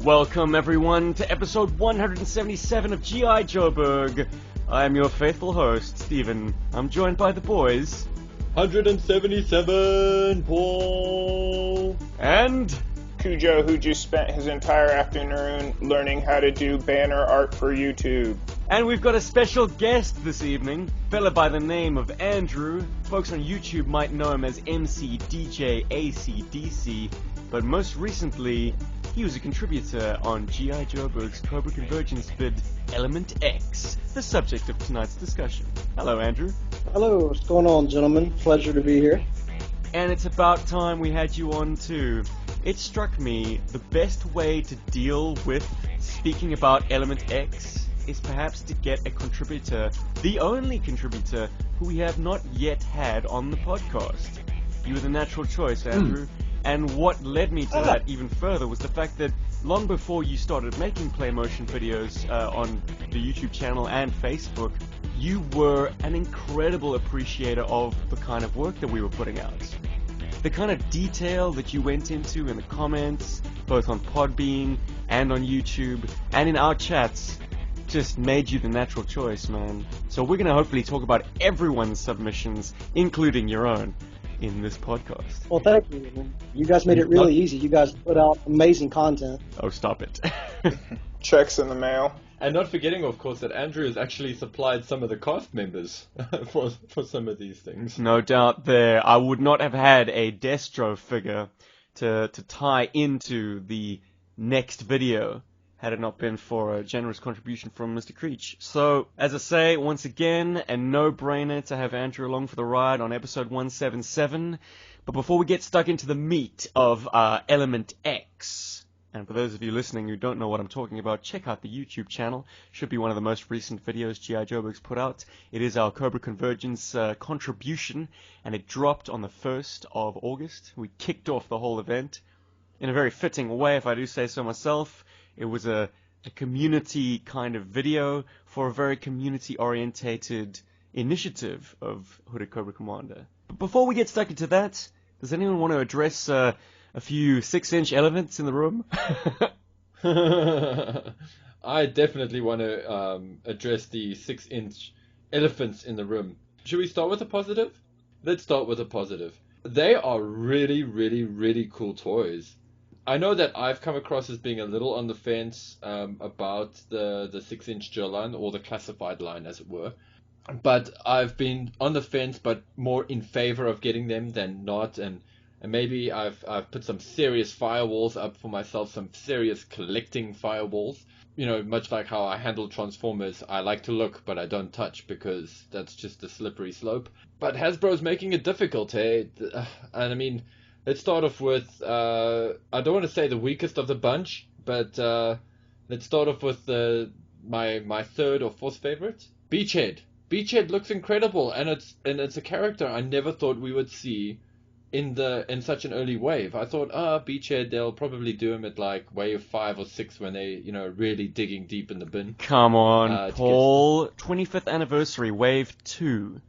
Welcome everyone to episode 177 of G.I. Joburg. I am your faithful host, Steven. I'm joined by the boys. 177, Paul. And... Cujo, who just spent his entire afternoon learning how to do banner art for YouTube. And we've got a special guest this evening, fella by the name of Andrew. Folks on YouTube might know him as MC DJ ACDC, but most recently, he was a contributor on G.I. Joburg's Cobra Convergence vid Element X, the subject of tonight's discussion. Hello, Andrew. Hello, what's going on, gentlemen? Pleasure to be here. And it's about time we had you on too. It struck me the best way to deal with speaking about Element X is perhaps to get a contributor, the only contributor who we have not yet had on the podcast. You were the natural choice, Andrew. And what led me to that even further was the fact that long before you started making Playmotion videos on the YouTube channel and Facebook, you were an incredible appreciator of the kind of work that we were putting out. The kind of detail that you went into in the comments, both on Podbean and on YouTube, and in our chats, just made you the natural choice, man. So we're going to hopefully talk about everyone's submissions, including your own, in this podcast. Well, thank you, man. You guys made it really easy. You guys put out amazing content. Oh, stop it. Checks in the mail. And not forgetting, of course, that Andrew has actually supplied some of the cast members for some of these things. No doubt there. I would not have had a Destro figure to tie into the next video had it not been for a generous contribution from Mr. Creech. So, as I say, once again, a no-brainer to have Andrew along for the ride on episode 177. But before we get stuck into the meat of Element X, and for those of you listening who don't know what I'm talking about, check out the YouTube channel. Should be one of the most recent videos G.I. Joburg's put out. It is our Cobra Convergence contribution, and it dropped on the 1st of August. We kicked off the whole event in a very fitting way, if I do say so myself. It was a community kind of video for a very community-orientated initiative of Hooded Cobra Commander. But before we get stuck into that, does anyone want to address a few 6-inch elephants in the room? I definitely want to address the 6-inch elephants in the room. Should we start with a positive? Let's start with a positive. They are really, really, really cool toys. I know that I've come across as being a little on the fence about the 6-inch gel line, or the classified line as it were. But I've been on the fence, but more in favor of getting them than not, and maybe I've put some serious firewalls up for myself, some serious collecting firewalls. You know, much like how I handle Transformers, I like to look, but I don't touch, because that's just a slippery slope. But Hasbro's making it difficult, hey? And I mean, let's start off with, I don't want to say the weakest of the bunch, but let's start off with my third or fourth favorite, Beachhead. Beachhead looks incredible, and it's a character I never thought we would see in such an early wave. I thought, Beachhead, they'll probably do him at like wave 5 or 6 when they, really digging deep in the bin. Come on, Paul. 25th anniversary, wave 2.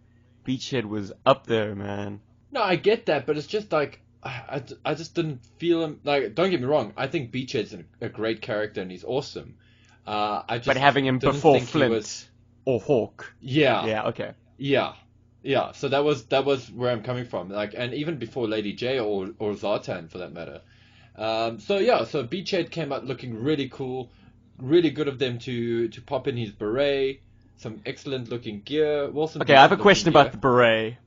Beachhead was up there, man. No, I get that, but it's just like, I just didn't feel him. Like, don't get me wrong, I think Beachhead's a great character and he's awesome. But having him before Flint or Hawk. Yeah. Yeah, okay. Yeah, so that was where I'm coming from. Like, and even before Lady J or Zartan for that matter. So Beachhead came out looking really cool, really good of them to pop in his beret, some excellent looking gear. Okay, I have a question about the beret.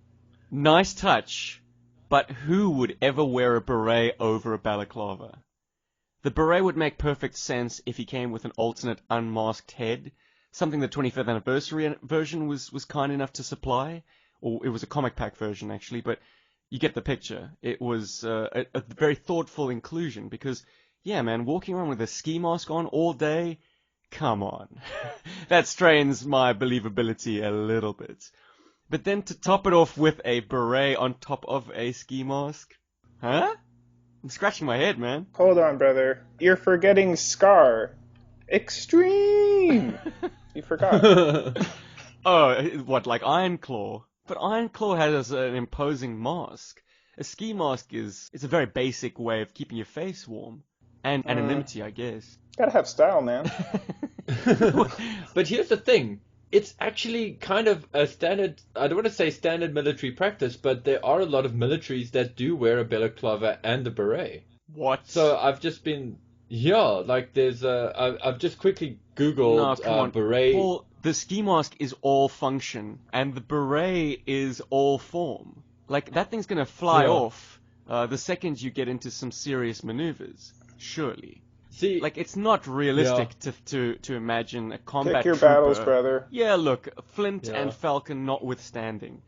Nice touch, but who would ever wear a beret over a balaclava? The beret would make perfect sense if he came with an alternate unmasked head, something the 25th anniversary version was kind enough to supply. Or it was a comic pack version, actually, but you get the picture. It was a very thoughtful inclusion, because, yeah, man, walking around with a ski mask on all day, come on. That strains my believability a little bit. But then to top it off with a beret on top of a ski mask? Huh? I'm scratching my head, man. Hold on, brother. You're forgetting Scar. Extreme! You forgot. Oh, what, like Iron Claw? But Iron Claw has an imposing mask. A ski mask is a very basic way of keeping your face warm. And anonymity, I guess. Gotta have style, man. But here's the thing. It's actually kind of a standard, I don't want to say standard military practice, but there are a lot of militaries that do wear a balaclava and a beret. What? So I've just been, like there's I've just quickly Googled come on. beret. Paul, the ski mask is all function, and the beret is all form. Like, that thing's gonna fly off the second you get into some serious maneuvers, surely. See, Like, it's not realistic to imagine a combat Pick your trooper. battles, brother. Yeah, look, Flint and Falcon notwithstanding,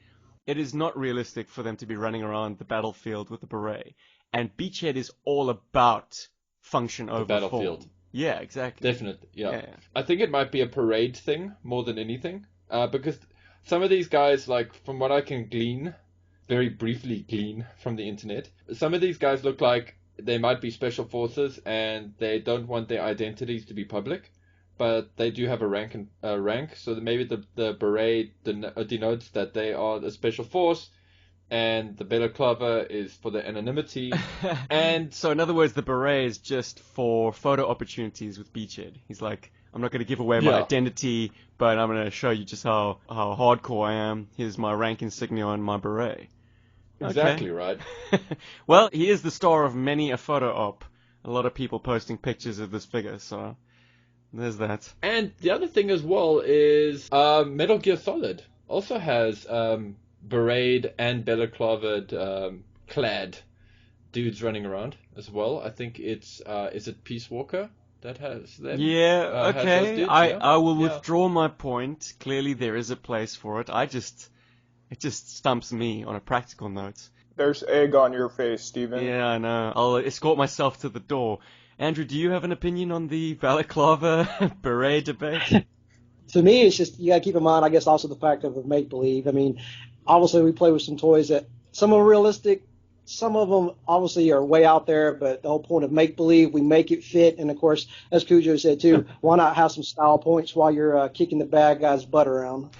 it is not realistic for them to be running around the battlefield with a beret. And Beachhead is all about function over battlefield. form. Yeah, exactly. Definitely, yeah. I think it might be a parade thing more than anything, because some of these guys, like, from what I can very briefly glean from the internet, some of these guys look like they might be special forces and they don't want their identities to be public, but they do have a rank, so that maybe the beret denotes that they are a special force, and the balaclava is for the anonymity. And so, in other words, the beret is just for photo opportunities with Beachhead. He's like, I'm not going to give away my identity, but I'm going to show you just how hardcore I am. Here's my rank insignia on my beret. Exactly right. Well, he is the star of many a photo op. A lot of people posting pictures of this figure, so there's that. And the other thing as well is Metal Gear Solid also has beret and balaclava clad dudes running around as well. I think it's is it Peace Walker that has them? Yeah, okay. Has those dudes? I will withdraw my point. Clearly there is a place for it. It just stumps me on a practical note. There's egg on your face, Steven. Yeah, I know. I'll escort myself to the door. Andrew, do you have an opinion on the balaclava beret debate? To me, it's just, you got to keep in mind, I guess, also the fact of make-believe. I mean, obviously we play with some toys that some are realistic, some of them obviously are way out there, but the whole point of make-believe, we make it fit. And, of course, as Cujo said, too, why not have some style points while you're kicking the bad guy's butt around?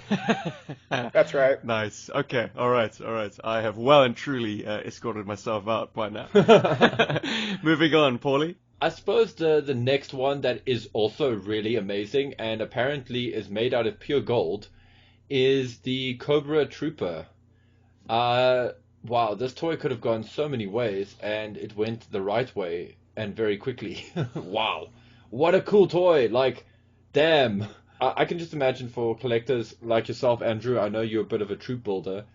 That's right. Nice. Okay. All right. I have well and truly escorted myself out by now. Moving on, Paulie. I suppose the next one that is also really amazing and apparently is made out of pure gold is the Cobra Trooper. Wow, this toy could have gone so many ways, and it went the right way, and very quickly. Wow, what a cool toy! Like, damn. I can just imagine for collectors like yourself, Andrew, I know you're a bit of a troop builder,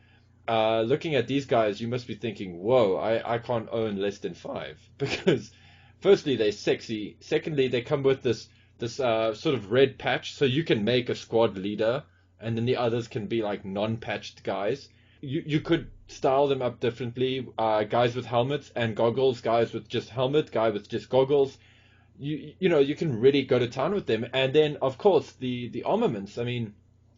looking at these guys, you must be thinking, whoa, I can't own less than 5. Because, firstly, they're sexy. Secondly, they come with this sort of red patch, so you can make a squad leader, and then the others can be like non-patched guys. You could style them up differently. Guys with helmets and goggles, guys with just helmet, guy with just goggles. You know, you can really go to town with them. And then, of course, the armaments. I mean,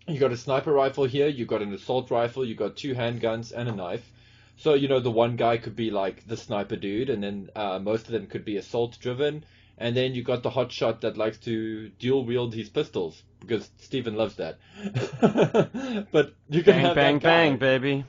you got a sniper rifle here, you got an assault rifle, you got 2 handguns and a knife. So, you know, the one guy could be like the sniper dude, and then most of them could be assault driven. And then you got the hotshot that likes to dual wield his pistols, because Steven loves that. But you can have bang, that guy. bang, baby.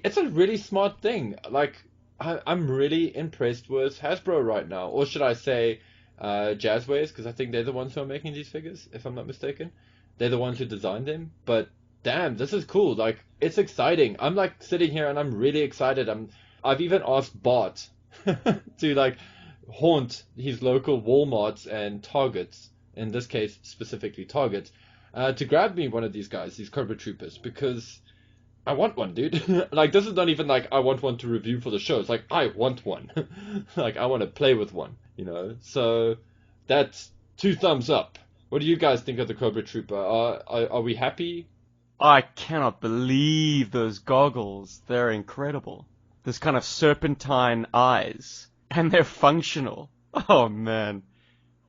It's a really smart thing. Like, I'm really impressed with Hasbro right now. Or should I say Jazzwares, because I think they're the ones who are making these figures, if I'm not mistaken. They're the ones who designed them. But damn, this is cool. Like, it's exciting. I'm like sitting here and I'm really excited. I've even asked Bart to like haunt his local Walmarts and Targets, in this case specifically Target, to grab me one of these guys, these Cobra Troopers, because I want one, dude. Like, this is not even like I want one to review for the show. It's like, I want one. Like, I want to play with one, you know? So, that's 2 thumbs up. What do you guys think of the Cobra Trooper? Are we happy? I cannot believe those goggles. They're incredible. This kind of serpentine eyes. And they're functional. Oh, man.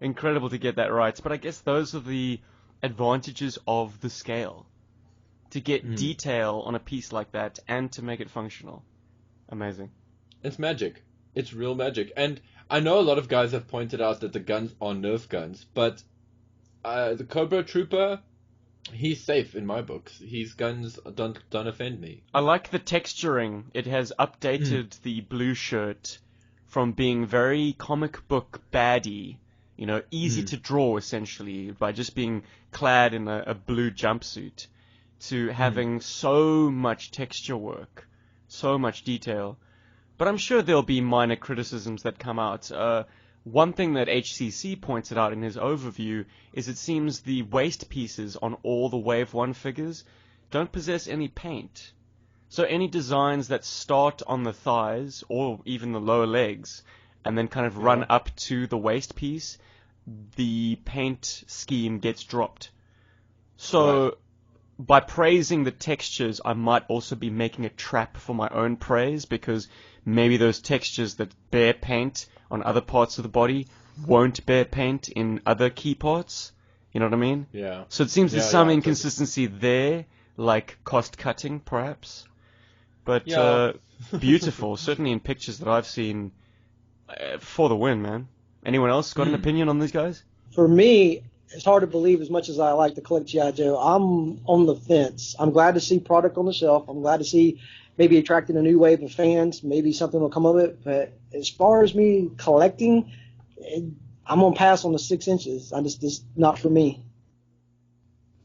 Incredible to get that right. But I guess those are the advantages of the scale. To get detail on a piece like that and to make it functional. Amazing. It's magic. It's real magic. And I know a lot of guys have pointed out that the guns are Nerf guns, but the Cobra Trooper, he's safe in my books. His guns don't offend me. I like the texturing. It has updated the blue shirt from being very comic book baddie, easy to draw essentially by just being clad in a blue jumpsuit, to having so much texture work, so much detail. But I'm sure there'll be minor criticisms that come out. One thing that HCC pointed out in his overview is it seems the waist pieces on all the Wave 1 figures don't possess any paint. So any designs that start on the thighs or even the lower legs and then kind of run up to the waist piece, the paint scheme gets dropped. So by praising the textures, I might also be making a trap for my own praise, because maybe those textures that bear paint on other parts of the body won't bear paint in other key parts. You know what I mean? Yeah. So it seems there's some inconsistency there, like cost cutting perhaps. But beautiful, certainly in pictures that I've seen, for the win, man. Anyone else got an opinion on these guys? For me, it's hard to believe, as much as I like to collect G.I. Joe. I'm on the fence. I'm glad to see product on the shelf. I'm glad to see maybe attracting a new wave of fans. Maybe something will come of it. But as far as me collecting, I'm going to pass on the 6 inches. I'm just not for me.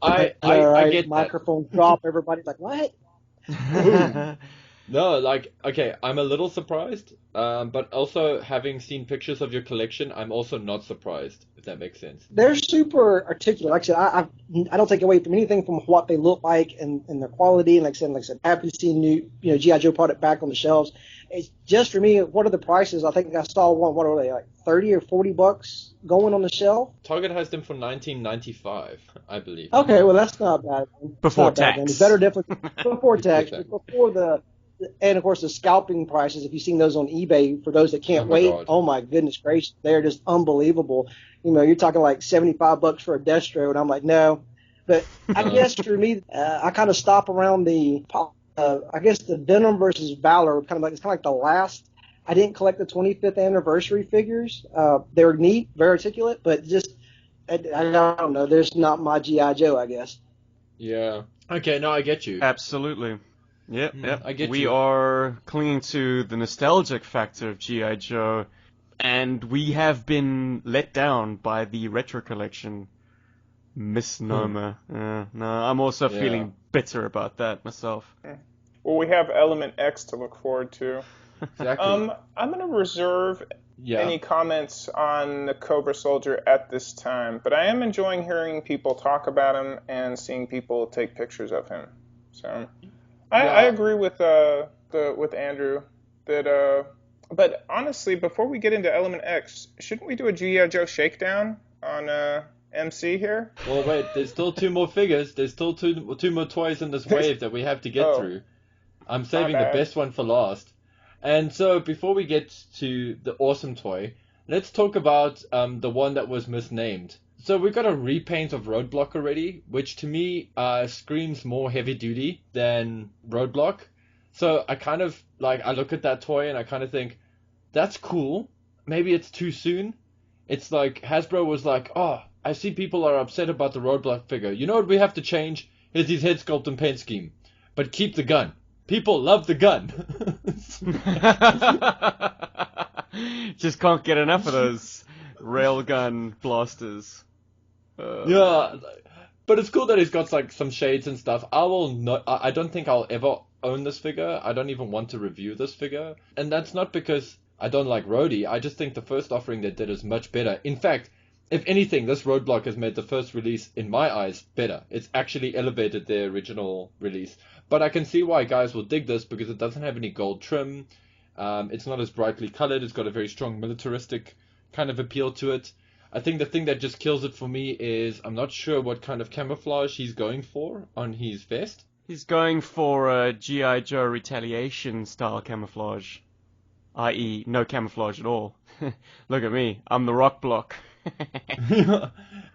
I get microphone drop. Everybody's like, what? No, like, okay, I'm a little surprised, but also having seen pictures of your collection, I'm also not surprised, if that makes sense. They're super articulate. Like I said, I don't take away from anything from what they look like and their quality. And like I said, happy to see new, G.I. Joe product back on the shelves. It's just, for me, what are the prices? I think I saw one. What are they, like $30 or $40 going on the shelf? Target has them for $19.95, I believe. Okay, well that's not bad. Before tax. It's better definitely before tax. Before and of course the scalping prices. If you've seen those on eBay, for those that can't wait, God. Oh my goodness gracious, they're just unbelievable. You're talking like $75 for a Destro, and I'm like, no. But I guess for me, I kind of stop around I guess the Venom versus Valor, it's kind of like the last. I didn't collect the 25th anniversary figures. They were neat, very articulate, but just I don't know. There's not my G.I. Joe, I guess. Yeah. Okay, no, I get you. Absolutely. Yep. I get we you. are clinging to the nostalgic factor of G.I. Joe, and we have been let down by the retro collection misnomer. No, I'm also feeling bitter about that myself. Well, we have Element X to look forward to. Exactly. I'm going to reserve any comments on the Cobra Soldier at this time, but I am enjoying hearing people talk about him and seeing people take pictures of him. So I agree with Andrew that. But honestly, before we get into Element X, shouldn't we do a G.I. Joe shakedown on MC here? Well, wait. There's still 2 more figures. There's still two more toys in this wave that we have to get through. I'm saving the best one for last. And so before we get to the awesome toy, let's talk about the one that was misnamed. So we got a repaint of Roadblock already, which to me screams more heavy duty than Roadblock. So I kind of I look at that toy and I kind of think, that's cool. Maybe it's too soon. It's like Hasbro was like, oh, I see people are upset about the Roadblock figure. You know what we have to change? Here's his head sculpt and paint scheme. But keep the gun. People love the gun. Just can't get enough of those railgun blasters. Yeah, but it's cool that he's got some shades and stuff. I don't think I'll ever own this figure. I don't even want to review this figure. And that's not because I don't like Rhodey. I just think the first offering they did is much better. In fact, if anything, this Roadblock has made the first release, in my eyes, better. It's actually elevated their original release. But I can see why guys will dig this, because it doesn't have any gold trim. It's not as brightly colored. It's got a very strong militaristic kind of appeal to it. I think the thing that just kills it for me is I'm not sure what kind of camouflage he's going for on his vest. He's going for a G.I. Joe Retaliation style camouflage. I.e., no camouflage at all. Look at me. I'm the rock block.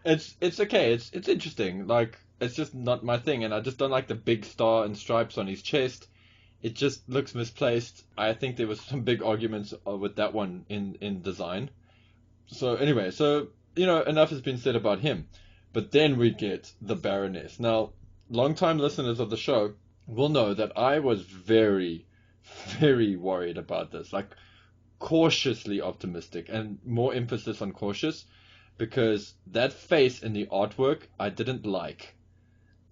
It's okay. It's interesting. It's just not my thing, and I just don't like the big star and stripes on his chest. It just looks misplaced. I think there was some big arguments with that one in design. So anyway, enough has been said about him. But then we get the Baroness. Now, long-time listeners of the show will know that I was very, very worried about this. cautiously optimistic, and more emphasis on cautious, because that face in the artwork I didn't like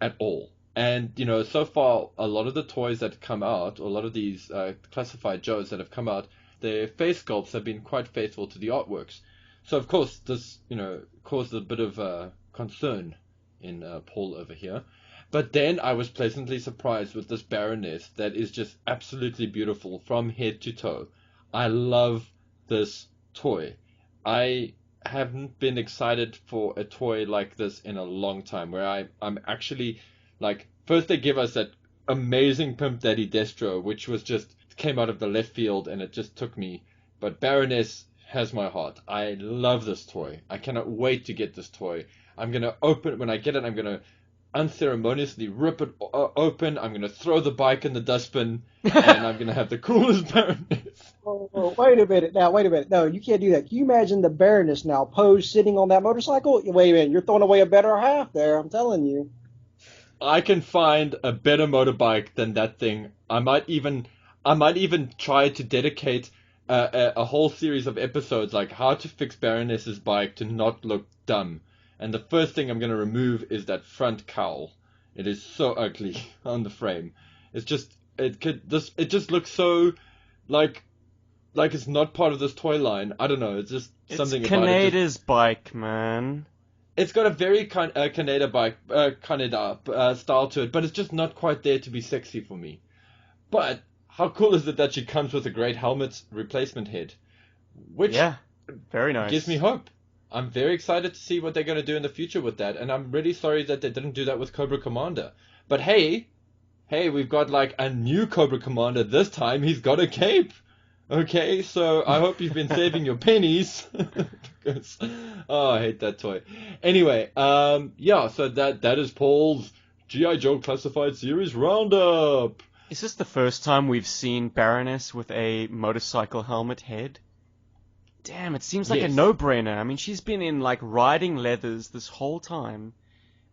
at all. And, you know, so far, a lot of the toys that come out, or a lot of these classified Joes that have come out, their face sculpts have been quite faithful to the artworks. So, of course, this, you know, caused a bit of concern in Paul over here. But then I was pleasantly surprised with this Baroness that is just absolutely beautiful from head to toe. I love this toy. I haven't been excited for a toy like this in a long time, where I'm actually, like, first they give us that amazing Pimp Daddy Destro, which was just, came out of the left field and it just took me. But Baroness has my heart. I love this toy. I cannot wait to get this toy. I'm going to open, when I get it, I'm going to unceremoniously rip it open. I'm going to throw the bike in the dustbin, and I'm going to have the coolest Baroness. Oh, wait a minute. No, you can't do that. Can you imagine the Baroness now posed sitting on that motorcycle? Wait a minute. You're throwing away a better half there. I'm telling you. I can find a better motorbike than that thing. I might even try to dedicate a whole series of episodes, like how to fix Baroness's bike to not look dumb. And the first thing I'm going to remove is that front cowl. It is so ugly on the frame. It just looks so like it's not part of this toy line. I don't know. It's just something about it. It's Kaneda's bike, man. It's got a very Kaneda bike, Kaneda style to it, but it's just not quite there to be sexy for me. But how cool is it that she comes with a great helmet replacement head, which very nice. Gives me hope. I'm very excited to see what they're going to do in the future with that, and I'm really sorry that they didn't do that with Cobra Commander. But hey, we've got like a new Cobra Commander this time. He's got a cape. Okay, so I hope you've been saving your pennies. Because, I hate that toy. Anyway, so that is Paul's G.I. Joe Classified Series Roundup. Is this the first time we've seen Baroness with a motorcycle helmet head? Damn, it seems like a no-brainer. I mean, she's been in, like, riding leathers this whole time,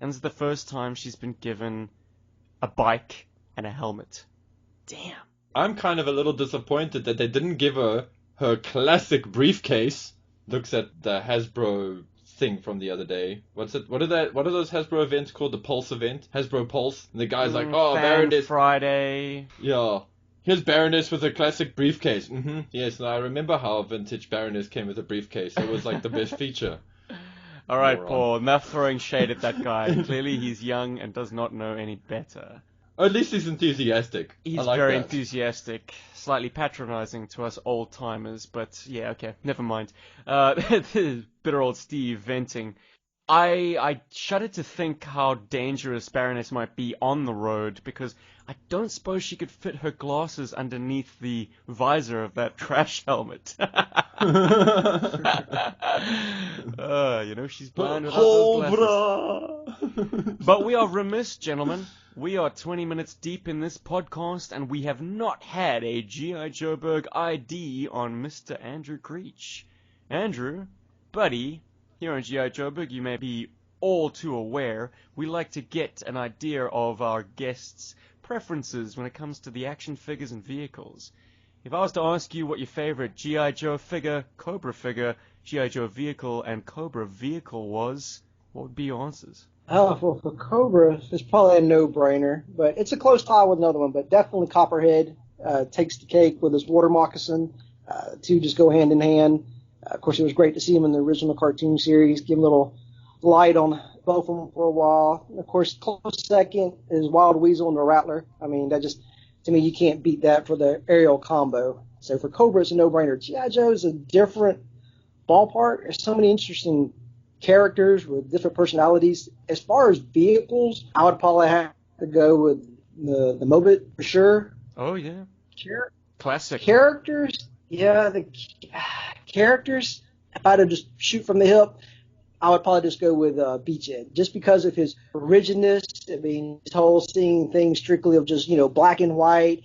and this is the first time she's been given a bike and a helmet. Damn. I'm kind of a little disappointed that they didn't give her classic briefcase. Looks at the Hasbro thing from the other day. What are those Hasbro events called? The Pulse event? Hasbro Pulse? And the guy's like, oh, Baroness Friday. Yeah. Here's Baroness with a classic briefcase. Yes, I remember how vintage Baroness came with a briefcase. It was like the best feature. All right, Paul, enough throwing shade at that guy. Clearly he's young and does not know any better. At least he's enthusiastic. He's very enthusiastic, slightly patronizing to us old-timers, but yeah, okay, never mind. Bitter old Steve venting. I shudder to think how dangerous Baroness might be on the road, because I don't suppose she could fit her glasses underneath the visor of that trash helmet. She's blind without those glasses. But we are remiss, gentlemen. We are 20 minutes deep in this podcast, and we have not had a G.I. Joburg ID on Mr. Andrew Creech. Andrew, buddy, here on G.I. Joburg, you may be all too aware, we like to get an idea of our guests' preferences when it comes to the action figures and vehicles. If I was to ask you what your favorite G.I. Joe figure, Cobra figure, G.I. Joe vehicle, and Cobra vehicle was, what would be your answers? Well, for Cobra, it's probably a no-brainer, but it's a close tie with another one, but definitely Copperhead takes the cake with his water moccasin. Two just go hand in hand. Of course, it was great to see him in the original cartoon series, give him a little light on both of them for a while. And of course, close second is Wild Weasel and the Rattler. I mean, that just, to me, you can't beat that for the aerial combo. So for Cobra, it's a no-brainer. G.I. Joe is a different ballpark. There's so many interesting characters with different personalities. As far as vehicles, I would probably have to go with the Mobit for sure. Oh, yeah. Classic. Characters, yeah, the characters, if I had to just shoot from the hip, I would probably just go with Beachhead, just because of his originaleness. I mean, his whole seeing things strictly of just, black and white,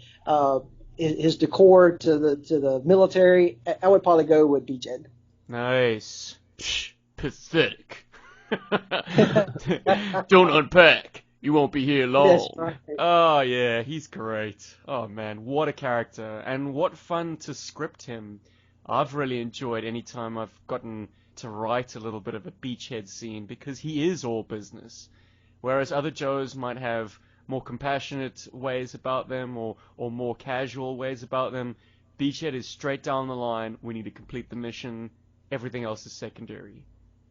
his decor to the military. I would probably go with Beachhead. Nice. Psh, pathetic. Don't unpack. You won't be here long. That's right. Oh, yeah, he's great. Oh, man, what a character. And what fun to script him. I've really enjoyed any time I've gotten to write a little bit of a beachhead scene, because he is all business. Whereas other Joes might have more compassionate ways about them, or more casual ways about them, Beachhead is straight down the line. We need to complete the mission. Everything else is secondary.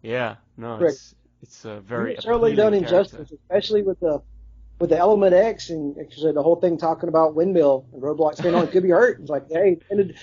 Yeah, no, Correct. it's a very It's certainly done appealing character. injustice, especially with the Element X and the whole thing talking about windmill and Roadblock saying, "Oh, it could be hurt." It's like, hey,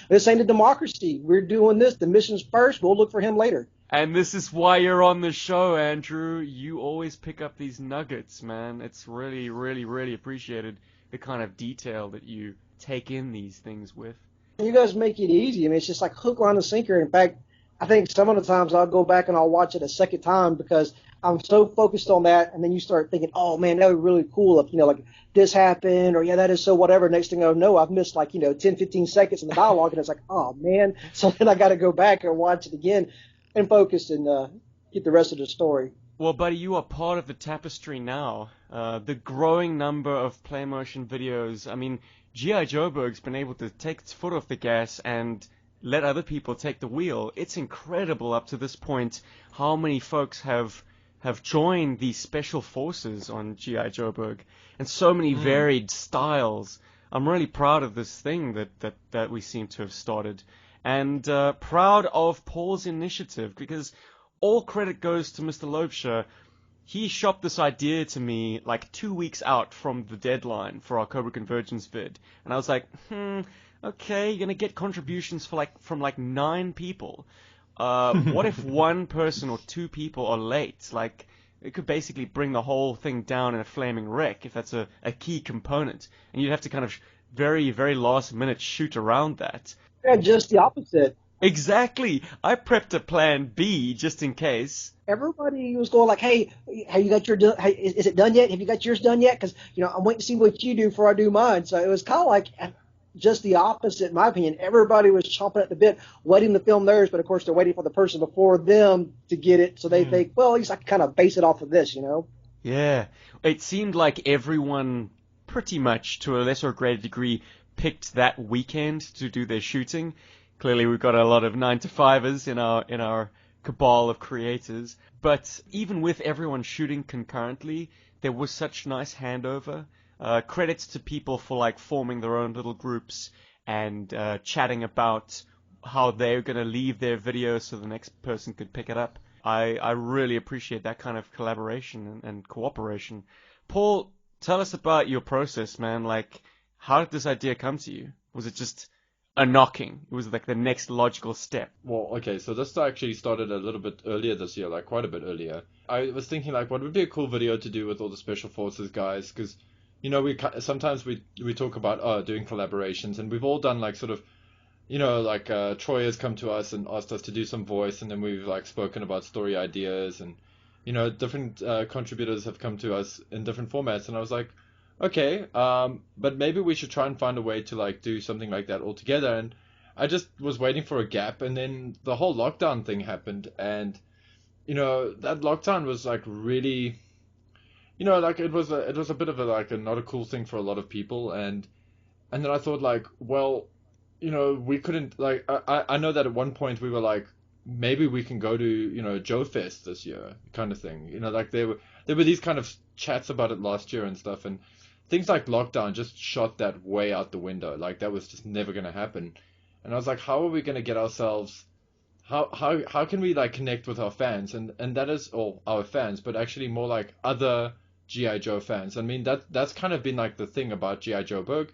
this ain't a democracy. We're doing this. The mission's first. We'll look for him later. And this is why you're on the show, Andrew. You always pick up these nuggets, man. It's really, really, really appreciated, the kind of detail that you take in these things with. You guys make it easy. I mean, it's just like hook, line, and sinker. In fact, I think some of the times I'll go back and I'll watch it a second time because I'm so focused on that, and then you start thinking, oh man, that would be really cool if, like this happened, or yeah, that is so whatever. Next thing I know, I've missed 10, 15 seconds in the dialogue, and it's like, oh man. So then I got to go back and watch it again and focus and get the rest of the story. Well, buddy, you are part of the tapestry now. The growing number of Playmotion videos. I mean, G.I. Joburg's been able to take its foot off the gas and let other people take the wheel. It's incredible up to this point how many folks have joined these special forces on G.I. Joburg, and so many varied styles. I'm really proud of this thing that we seem to have started, and proud of Paul's initiative, because all credit goes to Mr. Loebscher. He shopped this idea to me 2 weeks out from the deadline for our Cobra Convergence vid, and I was like, okay, you're gonna get contributions from 9 people. What if one person or 2 people are late? It could basically bring the whole thing down in a flaming wreck if that's a key component, and you'd have to kind of very, very last minute shoot around that. Yeah, just the opposite. Exactly. I prepped a plan B just in case. Everybody was going hey, have you got your? Is it done yet? Have you got yours done yet? Because I'm waiting to see what you do before I do mine. So it was kind of just the opposite, in my opinion. Everybody was chomping at the bit, waiting to film theirs, but of course they're waiting for the person before them to get it. So they think, well, at least I can kind of base it off of this, Yeah, it seemed like everyone, pretty much to a lesser or greater degree, picked that weekend to do their shooting. Clearly, we've got a lot of 9-to-5ers in our cabal of creators. But even with everyone shooting concurrently, there was such nice handover. Credits to people for forming their own little groups and chatting about how they're going to leave their video so the next person could pick it up. I really appreciate that kind of collaboration and cooperation. Paul, tell us about your process, man. How did this idea come to you? Was it just a knocking? It was the next logical step. Well, okay, so this actually started a little bit earlier this year, quite a bit earlier. I was thinking what would be a cool video to do with all the Special Forces guys, because sometimes we talk about doing collaborations, and we've all done Troy has come to us and asked us to do some voice, and then we've spoken about story ideas, and different contributors have come to us in different formats, and I was like, okay, but maybe we should try and find a way to do something like that all together. And I just was waiting for a gap, and then the whole lockdown thing happened, and that lockdown was really, it was a bit of a not a cool thing for a lot of people, and then I thought well, we couldn't I know that at one point we were maybe we can go to Joe Fest this year, kind of thing. There were these kind of chats about it last year and stuff, and things like lockdown just shot that way out the window. That was just never going to happen. And I was like, how are we going to get ourselves, how can we connect with our fans? And that is all our fans, but actually more other G.I. Joe fans. I mean, that's kind of been the thing about G.I. Joburg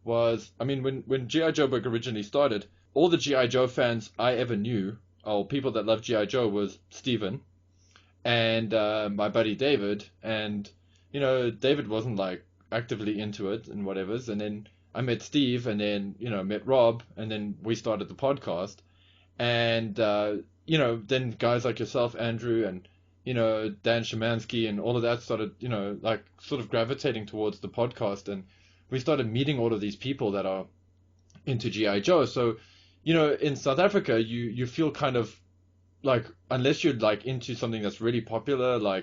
was, I mean, when G.I. Joburg originally started, all the G.I. Joe fans I ever knew, or people that loved G.I. Joe, was Steven and my buddy David. And, David wasn't actively into it and whatever's. And then I met Steve, and then, met Rob, and then we started the podcast. And, then guys like yourself, Andrew, and, Dan Szymanski and all of that started, sort of gravitating towards the podcast. And we started meeting all of these people that are into G.I. Joe. So, in South Africa, you feel kind of unless you're into something that's really popular,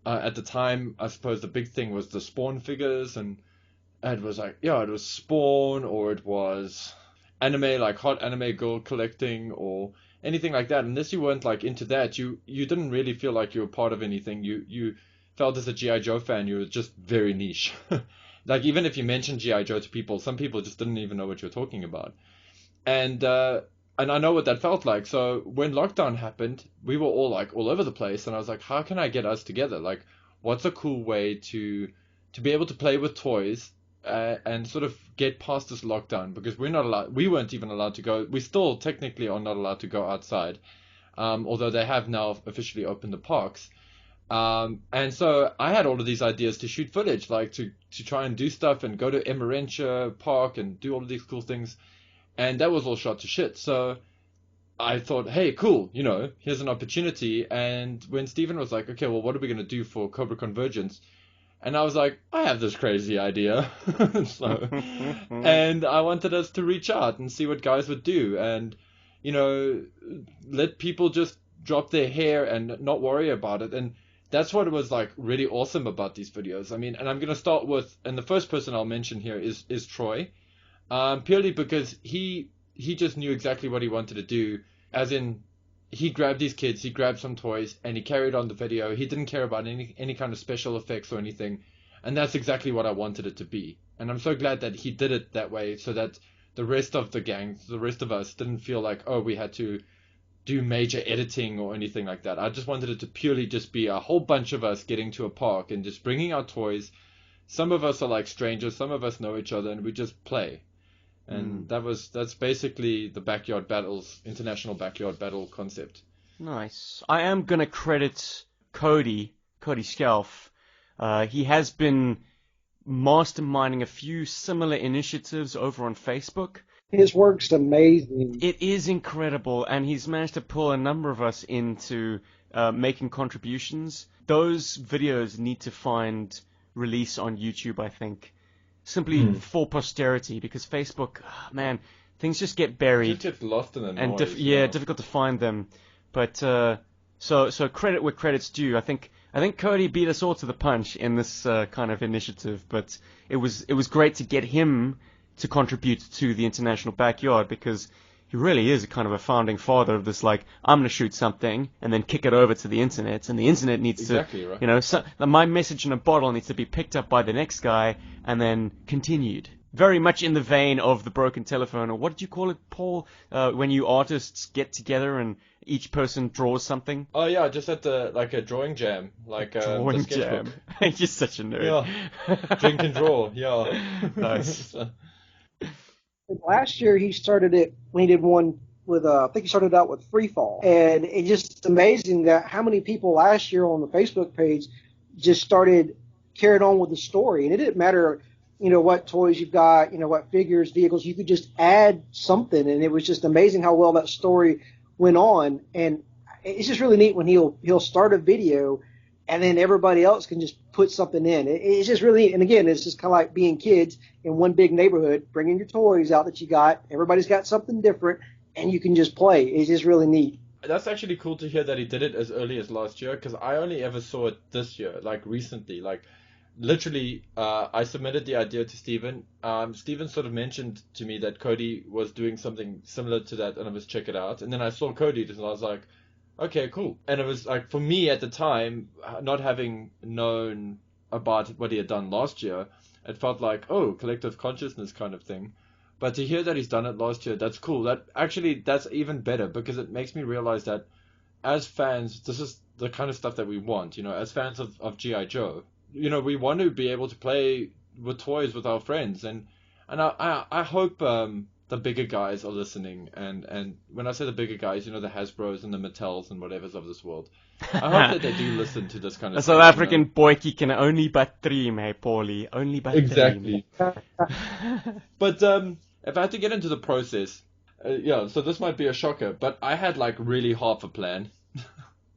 at the time, I suppose the big thing was the Spawn figures, and it was it was Spawn, or it was anime, like hot anime girl collecting or anything like that. Unless you weren't like into that, you didn't really feel like you were part of anything. You felt as a G.I. Joe fan, you were just very niche. Like even if you mentioned G.I. Joe to people, some people just didn't even know what you were talking about. And I know what that felt like. So when lockdown happened, we were all like all over the place, and I was like, how can I get us together? Like, what's a cool way to be able to play with toys and sort of get past this lockdown? Because we weren't even allowed to go. We still technically are not allowed to go outside, although they have now officially opened the parks. And so I had all of these ideas to shoot footage, like to try and do stuff and go to Emerentia Park and do all of these cool things. And that was all shot to shit. So I thought, hey, cool, here's an opportunity. And when Steven was like, okay, well, what are we going to do for Cobra Convergence? And I was like, I have this crazy idea. And I wanted us to reach out and see what guys would do. And, let people just drop their hair and not worry about it. And that's what was like really awesome about these videos. I mean, and I'm going to start with, and the first person I'll mention here is Troy. Purely because he just knew exactly what he wanted to do, as in he grabbed these kids, he grabbed some toys, and he carried on the video. He didn't care about any kind of special effects or anything, and that's exactly what I wanted it to be. And I'm so glad that he did it that way, so that the rest of the gang, the rest of us, didn't feel like, oh, we had to do major editing or anything like that. I just wanted it to purely just be a whole bunch of us getting to a park and just bringing our toys. Some of us are like strangers, some of us know each other, and we just play. And that's basically the backyard battles, international backyard battle concept. Nice. I am gonna credit Cody Scalf. He has been masterminding a few similar initiatives over on Facebook. His work's amazing. It is incredible, and he's managed to pull a number of us into making contributions. Those videos need to find release on YouTube, I think. Simply for posterity, because Facebook, man, things just get buried. It just gets lost in the noise. And difficult to find them. But so credit where credit's due. I think Cody beat us all to the punch in this kind of initiative. But it was great to get him to contribute to the international backyard, because he really is a kind of a founding father of this, like, I'm going to shoot something and then kick it over to the internet, and the internet needs to, my message in a bottle needs to be picked up by the next guy and then continued. Very much in the vein of the broken telephone, or what did you call it, Paul, when you artists get together and each person draws something? Oh yeah, just at a drawing jam, like drawing jam. You're such a nerd. Yeah. Drink and draw. Yeah. Nice. Last year he started it when he did one with I think he started out with Free Fall, and it's just amazing that how many people last year on the Facebook page just started carried on with the story. And it didn't matter, what toys you've got, what figures, vehicles, you could just add something, and it was just amazing how well that story went on. And it's just really neat when he'll start a video and then everybody else can just put something in. It's just really neat. And again, it's just kind of like being kids in one big neighborhood, bringing your toys out that you got. Everybody's got something different, and you can just play. It's just really neat. That's actually cool to hear that he did it as early as last year, because I only ever saw it this year, like recently. Like, literally, I submitted the idea to Steven. Steven sort of mentioned to me that Cody was doing something similar to that, and I was check it out. And then I saw Cody, and I was like, okay, cool. And it was like, for me at the time, not having known about what he had done last year, it felt like, oh, collective consciousness kind of thing. But to hear that he's done it last year, that's cool. That's even better, because it makes me realize that as fans, this is the kind of stuff that we want, as fans of G.I. Joe. We want to be able to play with toys with our friends. And I hope the bigger guys are listening, and when I say the bigger guys, the Hasbros and the Mattels and whatever's of this world. I hope that they do listen to this kind of stuff. A South African boykie can only but dream, hey, Paulie, only but dream. Exactly. But if I had to get into the process, so this might be a shocker, but I had like really half a plan.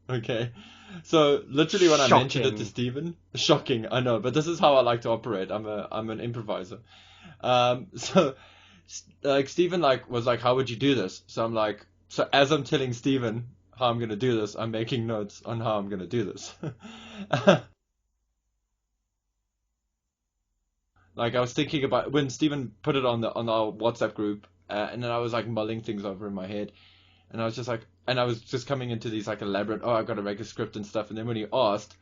Okay, so literally when I mentioned it to Steven, shocking, I know, but this is how I like to operate. I'm an improviser. So like Steven was like, how would you do this? So I'm like, so as I'm telling Steven how I'm gonna do this, I'm making notes on how I'm gonna do this. Like I was thinking about when Steven put it on our WhatsApp group, and then I was like mulling things over in my head, and I was just like, and I was just coming into these like elaborate, I got to make a script and stuff, and then when he asked,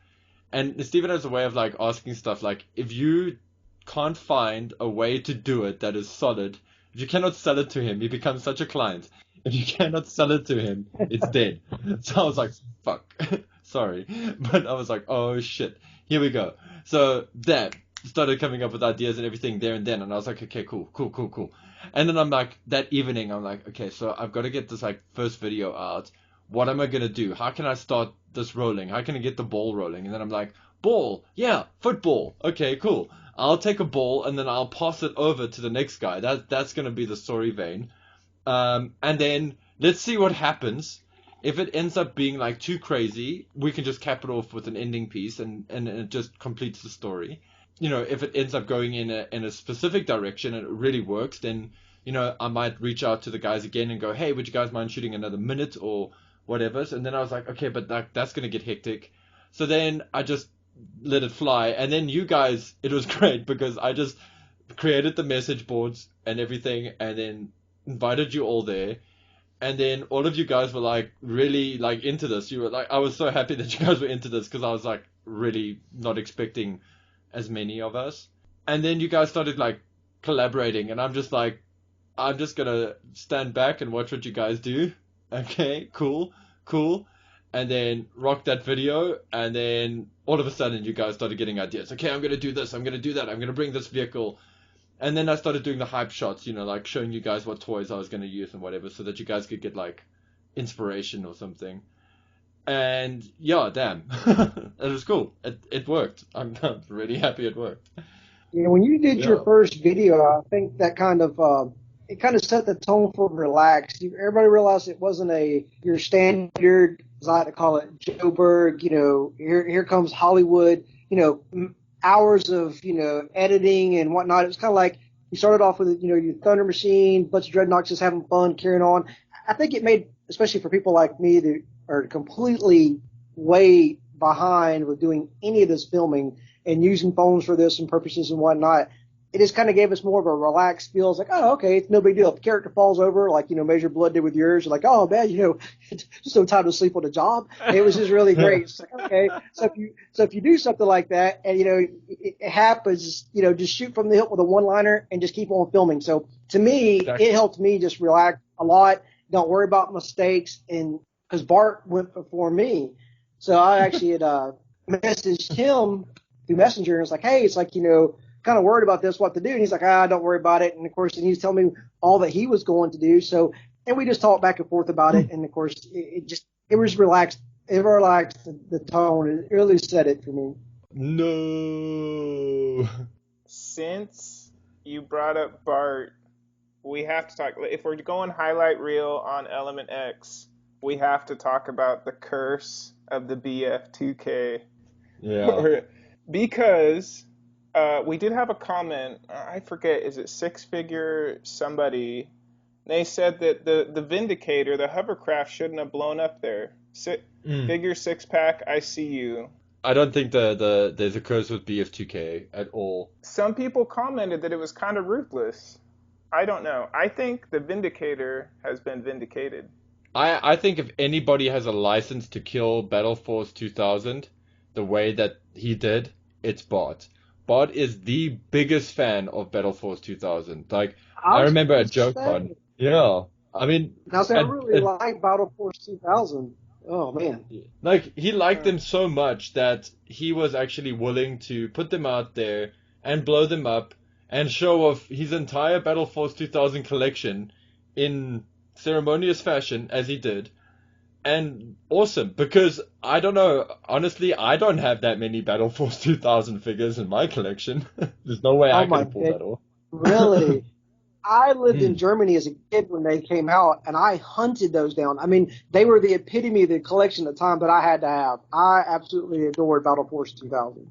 and Stephen has a way of like asking stuff like, if you can't find a way to do it that is solid, if you cannot sell it to him, he becomes such a client. If you cannot sell it to him, it's dead. So I was like, fuck, sorry. But I was like, oh shit, here we go. So that started coming up with ideas and everything there and then. And I was like, okay, cool. And then I'm like, that evening, I'm like, okay, so I've got to get this like first video out. What am I going to do? How can I start this rolling? How can I get the ball rolling? And then I'm like, ball, yeah, football. Okay, cool. I'll take a ball and then I'll pass it over to the next guy. That's going to be the story vein. And then let's see what happens. If it ends up being like too crazy, we can just cap it off with an ending piece and it just completes the story. You know, if it ends up going in a specific direction and it really works, then, you know, I might reach out to the guys again and go, hey, would you guys mind shooting another minute or whatever? And then I was like, okay, but that's going to get hectic. So then I just let it fly. And then you guys, it was great because I just created the message boards and everything and then invited you all there. And then all of you guys were like really like into this. You were like, I was so happy that you guys were into this because I was like really not expecting as many of us. And then you guys started like collaborating and I'm just like, I'm just gonna stand back and watch what you guys do. Okay, cool. And then rock that video, and then all of a sudden you guys started getting ideas. Okay, I'm gonna do this, I'm gonna do that, I'm gonna bring this vehicle. And then I started doing the hype shots, you know, like showing you guys what toys I was gonna use and whatever, so that you guys could get like inspiration or something. And yeah, damn, it was cool. It worked. I'm really happy it worked. You know, when you did your first video, I think that kind of it kind of set the tone for relaxed. Everybody realized it wasn't your standard, as I like to call it, Joburg. You know, here comes Hollywood. You know, hours of editing and whatnot. It was kind of like you started off with your Thunder Machine, bunch of dreadnoughts just having fun, carrying on. I think it made, especially for people like me that are completely way behind with doing any of this filming and using phones for this and purposes and whatnot, it just kind of gave us more of a relaxed feel. It's like, oh, okay, it's no big deal. If the character falls over, like, Measure Blood did with yours, you're like, oh, man, it's just no time to sleep on the job. And it was just really great. It's like, okay, so if you do something like that and, it happens, just shoot from the hip with a one-liner and just keep on filming. So to me, It helped me just relax a lot. Don't worry about mistakes. And because Bart went before me. So I actually had messaged him through Messenger and it's like, hey, it's like, kind of worried about this, what to do. And he's like, don't worry about it. And of course, and he was telling me all that he was going to do. So, and we just talked back and forth about it. And of course, it was relaxed. It relaxed the tone. It really set it for me. No. Since you brought up Bart, we have to talk. If we're going highlight reel on Element X, we have to talk about the curse of the BF2K. Yeah. Because we did have a comment. I forget, is it Six Figure somebody? They said that the Vindicator, the hovercraft, shouldn't have blown up there. Figure 6-pack, I see you. I don't think there's a curse with BF2K at all. Some people commented that it was kind of ruthless. I don't know. I think the Vindicator has been vindicated. I think if anybody has a license to kill Battle Force 2000 the way that he did, it's Bart. Bart is the biggest fan of Battle Force 2000. Like, I remember at JokeCon. Yeah. I mean... Now, I really like Battle Force 2000. Oh, man. Like, he liked them so much that he was actually willing to put them out there and blow them up and show off his entire Battle Force 2000 collection in ceremonious fashion, as he did. And awesome, because I don't know, honestly, I don't have that many Battle Force 2000 figures in my collection. There's no way I can pull that off. Really? I lived in Germany as a kid when they came out, and I hunted those down. I mean, they were the epitome of the collection at the time that I had to have. I absolutely adored Battle Force 2000.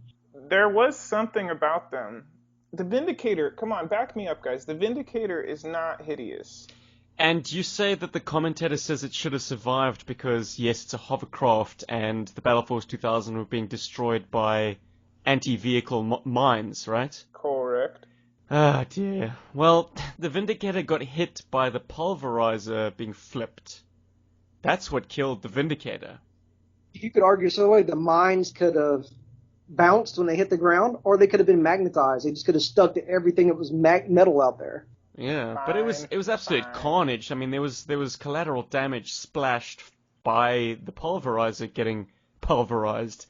There was something about them. The Vindicator, come on, back me up, guys. The Vindicator is not hideous. And you say that the commentator says it should have survived because, yes, it's a hovercraft and the Battle Force 2000 were being destroyed by anti-vehicle mines, right? Correct. Ah, dear. Well, the Vindicator got hit by the pulverizer being flipped. That's what killed the Vindicator. You could argue so way the mines could have bounced when they hit the ground, or they could have been magnetized. They just could have stuck to everything that was metal out there. Yeah, but it was absolute carnage. I mean, there was collateral damage splashed by the pulverizer getting pulverized,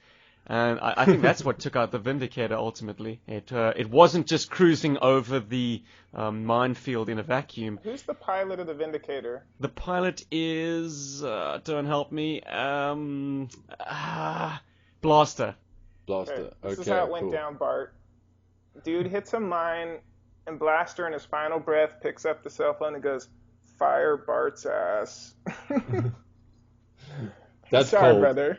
and I think that's what took out the Vindicator ultimately. It wasn't just cruising over the minefield in a vacuum. Who's the pilot of the Vindicator? The pilot is don't help me, Blaster. Blaster. This Okay, is how it went cool. down, Bart. Dude hits a mine, and Blaster in his final breath picks up the cell phone and goes, "Fire Bart's ass." That's sorry, cold. brother.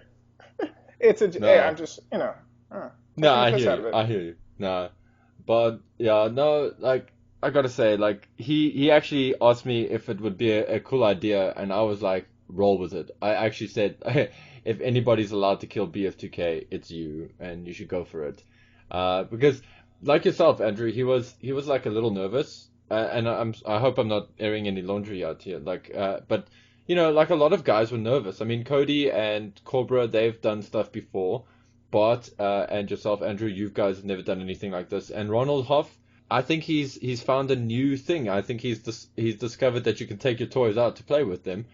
It's a. No. Hey, I'm just, No, I piss hear out of you. it. I hear you. No, but yeah, no, like I gotta say, like he actually asked me if it would be a cool idea, and I was like, roll with it. I actually said, if anybody's allowed to kill BF2K, it's you, and you should go for it. Because like yourself, Andrew, he was like a little nervous, and I hope I'm not airing any laundry out here. Like, but you know, like a lot of guys were nervous. I mean, Cody and Cobra, they've done stuff before. Bart and yourself, Andrew, you guys have never done anything like this. And Ronald Hoff, I think he's found a new thing. I think he's discovered that you can take your toys out to play with them,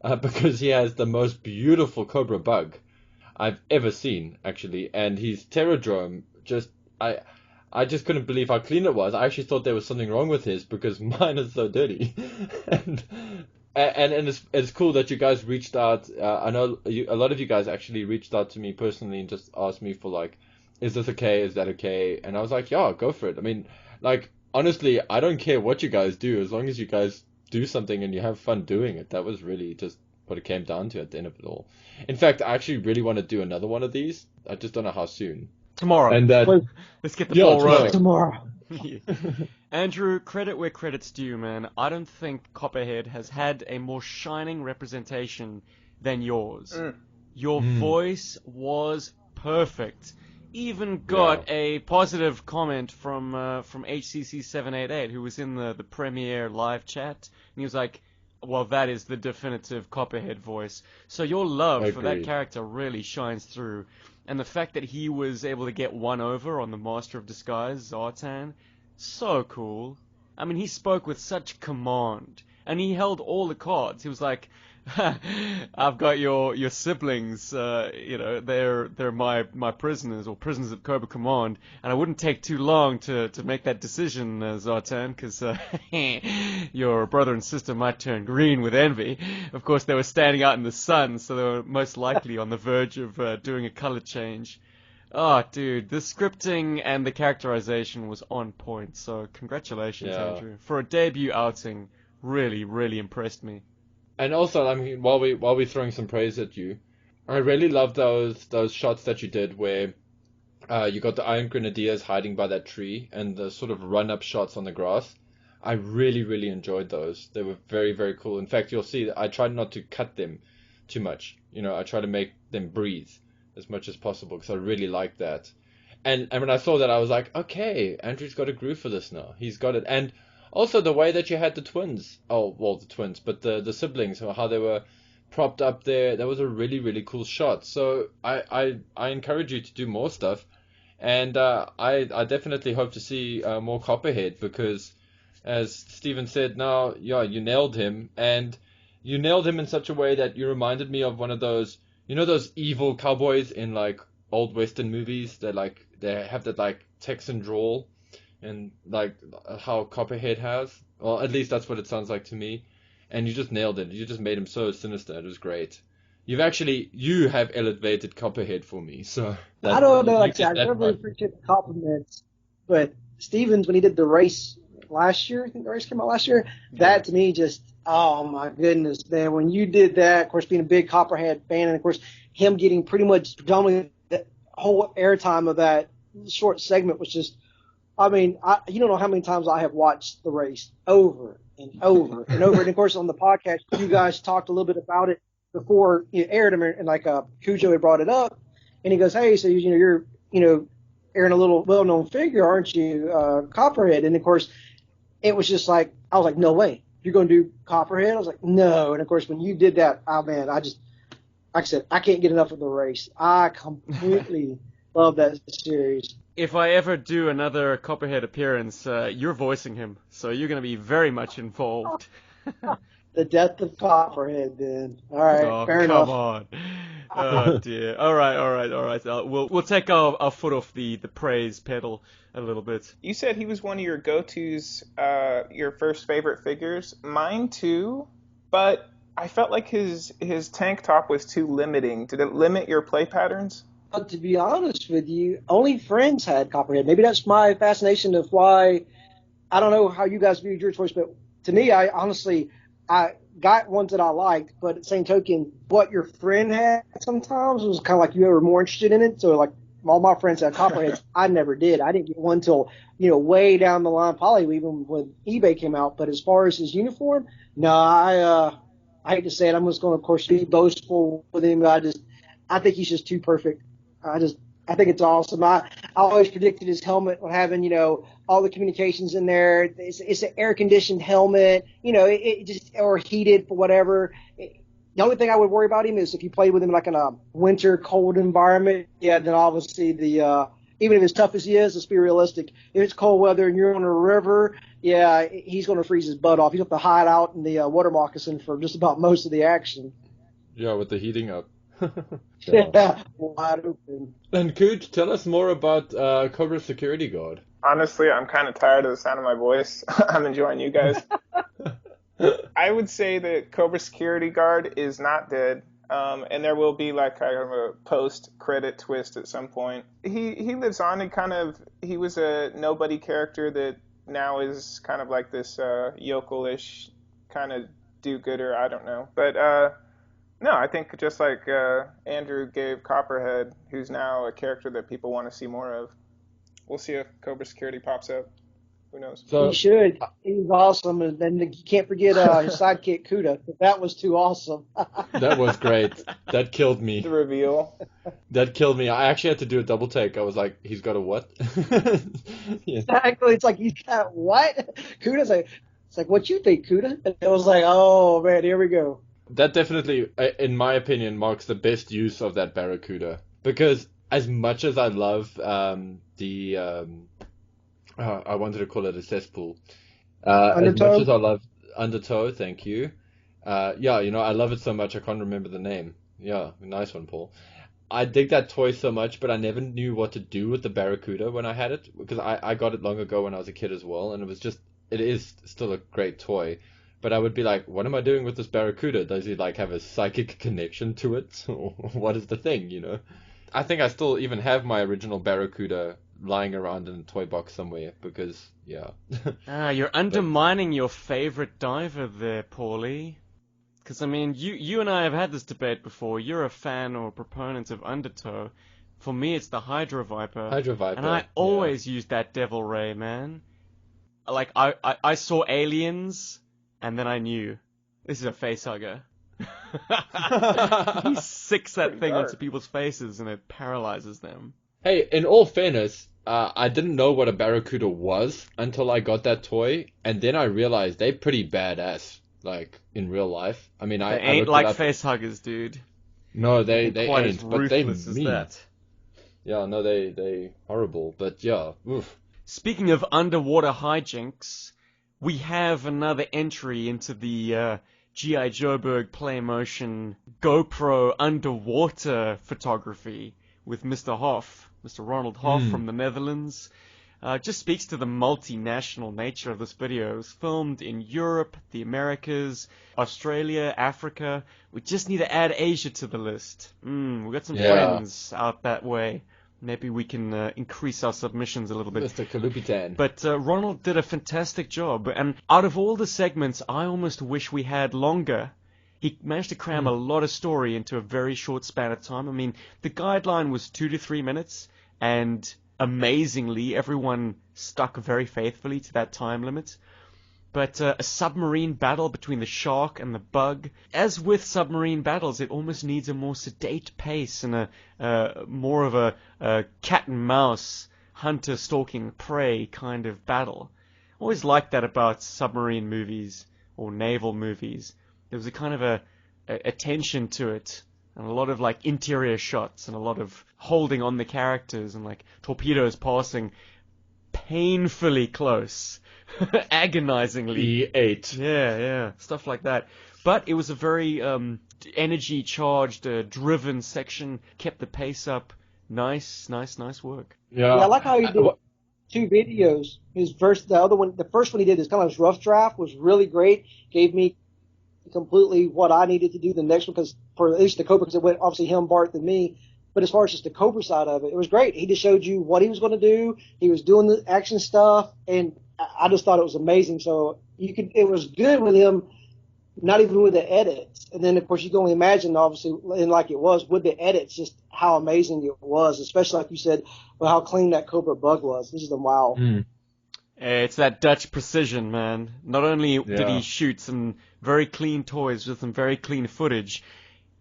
because he has the most beautiful Cobra bug I've ever seen, actually. And his Terradrome, I just couldn't believe how clean it was. I actually thought there was something wrong with his because mine is so dirty. And it's cool that you guys reached out. I know a lot of you guys actually reached out to me personally and just asked me for like, is this okay? Is that okay? And I was like, yeah, go for it. I mean, like, honestly, I don't care what you guys do as long as you guys do something and you have fun doing it. That was really just what it came down to at the end of it all. In fact, I actually really want to do another one of these. I just don't know how soon. Tomorrow. And let's get the ball rolling. Tomorrow. Andrew, credit where credit's due, man. I don't think Copperhead has had a more shining representation than yours. Your voice was perfect. Even got a positive comment from HCC788, who was in the premiere live chat, and he was like, well, that is the definitive Copperhead voice. So your love for that character really shines through. And the fact that he was able to get one over on the Master of Disguise, Zartan, so cool. I mean, he spoke with such command, and he held all the cards. He was like, I've got your siblings, they're my prisoners, or prisoners of Cobra Command, and I wouldn't take too long to make that decision, Zartan, because your brother and sister might turn green with envy. Of course, they were standing out in the sun, so they were most likely on the verge of doing a color change. Oh, dude, the scripting and the characterization was on point, so congratulations, Andrew. For a debut outing, really, really impressed me. And also, I mean, while we're throwing some praise at you, I really love those shots that you did where you got the Iron Grenadiers hiding by that tree and the sort of run-up shots on the grass. I really, really enjoyed those. They were very, very cool. In fact, you'll see that I tried not to cut them too much. You know, I try to make them breathe as much as possible because I really like that. And when I saw that, I was like, okay, Andrew's got a groove for this now. He's got it. And also the way that you had the twins. Oh, well, the twins, but the siblings, how they were propped up there. That was a really, really cool shot. So I encourage you to do more stuff. And I definitely hope to see more Copperhead because, as Steven said, now, yeah, you nailed him. And you nailed him in such a way that you reminded me of one of those, you know, those evil cowboys in like old Western movies that like they have that like Texan drawl, and like how Copperhead has. Well, at least that's what it sounds like to me. And you just nailed it. You just made him so sinister. It was great. You have elevated Copperhead for me. So I don't know. Like, I really appreciate the compliments, but Stevens, when he did the race last year, I think the race came out last year. That to me just, oh my goodness, man! When you did that, of course, being a big Copperhead fan, and of course him getting pretty much done with the whole airtime of that short segment was just. I mean, you don't know how many times I have watched the race over and over and over. And of course, on the podcast, you guys talked a little bit about it before it aired. And like Cujo had brought it up, and he goes, "Hey, so you're airing a little well-known figure, aren't you, Copperhead? And of course, it was just like, I was like, no way, you're going to do Copperhead? I was like, no. And of course, when you did that, oh man, like I said, I can't get enough of the race. I completely love that series. If I ever do another Copperhead appearance, you're voicing him, so you're going to be very much involved. The death of Copperhead, then. All right, fair enough. Come on. Oh dear. All right. We'll take our foot off the praise pedal a little bit. You said he was one of your go-tos, your first favorite figures. Mine too, but I felt like his tank top was too limiting. Did it limit your play patterns? But to be honest with you, only friends had Copperhead. Maybe that's my fascination of why. I don't know how you guys viewed your choice, but to me, I got ones that I liked, but at the same token, what your friend had sometimes was kind of like you were more interested in it. So like all my friends had Copperheads. I never did. I didn't get one till, way down the line, probably even when eBay came out. But as far as his uniform, no, I hate to say it. I'm just going to, of course, be boastful with him. I think he's just too perfect. I think it's awesome. I always predicted his helmet having, all the communications in there. It's an air-conditioned helmet, it just, or heated for whatever. The only thing I would worry about him is if you played with him like in a winter, cold environment, then obviously even if as tough as he is, let's be realistic. If it's cold weather and you're on a river, he's going to freeze his butt off. He's going to have to hide out in the water moccasin for just about most of the action. Yeah, with the heating up. Yeah, wide open. And Cooch, tell us more about Cobra Security Guard. Honestly, I'm kind of tired of the sound of my voice. I'm enjoying you guys. I would say that Cobra Security Guard is not dead, and there will be like kind of a post-credit twist at some point. He lives on, and he was a nobody character that now is kind of like this yokel-ish kind of do-gooder, I don't know. But no, I think just like Andrew gave Copperhead, who's now a character that people want to see more of. We'll see if Cobra Security pops up. Who knows? So, he should. He's awesome. And then you can't forget his sidekick, Kuda. That was too awesome. That was great. That killed me. The reveal. That killed me. I actually had to do a double take. I was like, he's got a what? Yeah. Exactly. It's like, he's got what? Kuda's like, it's like, what you think, Kuda? And it was like, oh, man, here we go. That definitely, in my opinion, marks the best use of that Barracuda. Because as much as I love I wanted to call it a cesspool. As much as I love Undertow, thank you. I love it so much I can't remember the name. Yeah, nice one, Paul. I dig that toy so much, but I never knew what to do with the Barracuda when I had it. Because I got it long ago when I was a kid as well, and it is still a great toy. But I would be like, what am I doing with this Barracuda? Does he have a psychic connection to it? Or what is the thing, I think I still even have my original Barracuda lying around in a toy box somewhere because, yeah. You're undermining your favorite diver there, Paulie. Because, you and I have had this debate before. You're a fan or a proponent of Undertow. For me, it's the Hydro Viper. And I always used that Devil Ray, man. Like, I saw Aliens... And then I knew, this is a facehugger. He sicks that thing onto people's faces and it paralyzes them. Hey, in all fairness, I didn't know what a Barracuda was until I got that toy. And then I realized they're pretty badass, in real life. They ain't like facehuggers, dude. No, they quite ain't, as but they ruthless as mean. that. Yeah, no, they horrible, but yeah, oof. Speaking of underwater hijinks... We have another entry into the G.I. Joburg Playmotion GoPro underwater photography with Mr. Hoff, Mr. Ronald Hoff from the Netherlands. Just speaks to the multinational nature of this video. It was filmed in Europe, the Americas, Australia, Africa. We just need to add Asia to the list. We've got some friends out that way. Maybe we can increase our submissions a little bit. Mr. Kalupitan. But Ronald did a fantastic job. And out of all the segments, I almost wish we had longer. He managed to cram a lot of story into a very short span of time. The guideline was 2 to 3 minutes. And amazingly, everyone stuck very faithfully to that time limit. But a submarine battle between the shark and the bug. As with submarine battles, it almost needs a more sedate pace and a more of a cat and mouse hunter stalking prey kind of battle. Always liked that about submarine movies or naval movies. There was a kind of a tension to it, and a lot of like interior shots and a lot of holding on the characters and like torpedoes passing painfully close, agonizingly. E8. Yeah, stuff like that. But it was a very energy-charged, driven section. Kept the pace up. Nice work. Yeah, I like how he did 2 videos. The first one he did, is kind of his rough draft, was really great. Gave me completely what I needed to do the next one, because for at least the Cobra, because it went obviously him, Bart, then me. But as far as just the Cobra side of it was great. He just showed you what he was going to do. He was doing the action stuff, and I just thought it was amazing. So it was good with him, not even with the edits. And then of course you can only imagine, obviously, and like it was with the edits, just how amazing it was, especially like you said, well, how clean that Cobra bug was. This is a wow. It's that Dutch precision, man. Not only did he shoot some very clean toys with some very clean footage,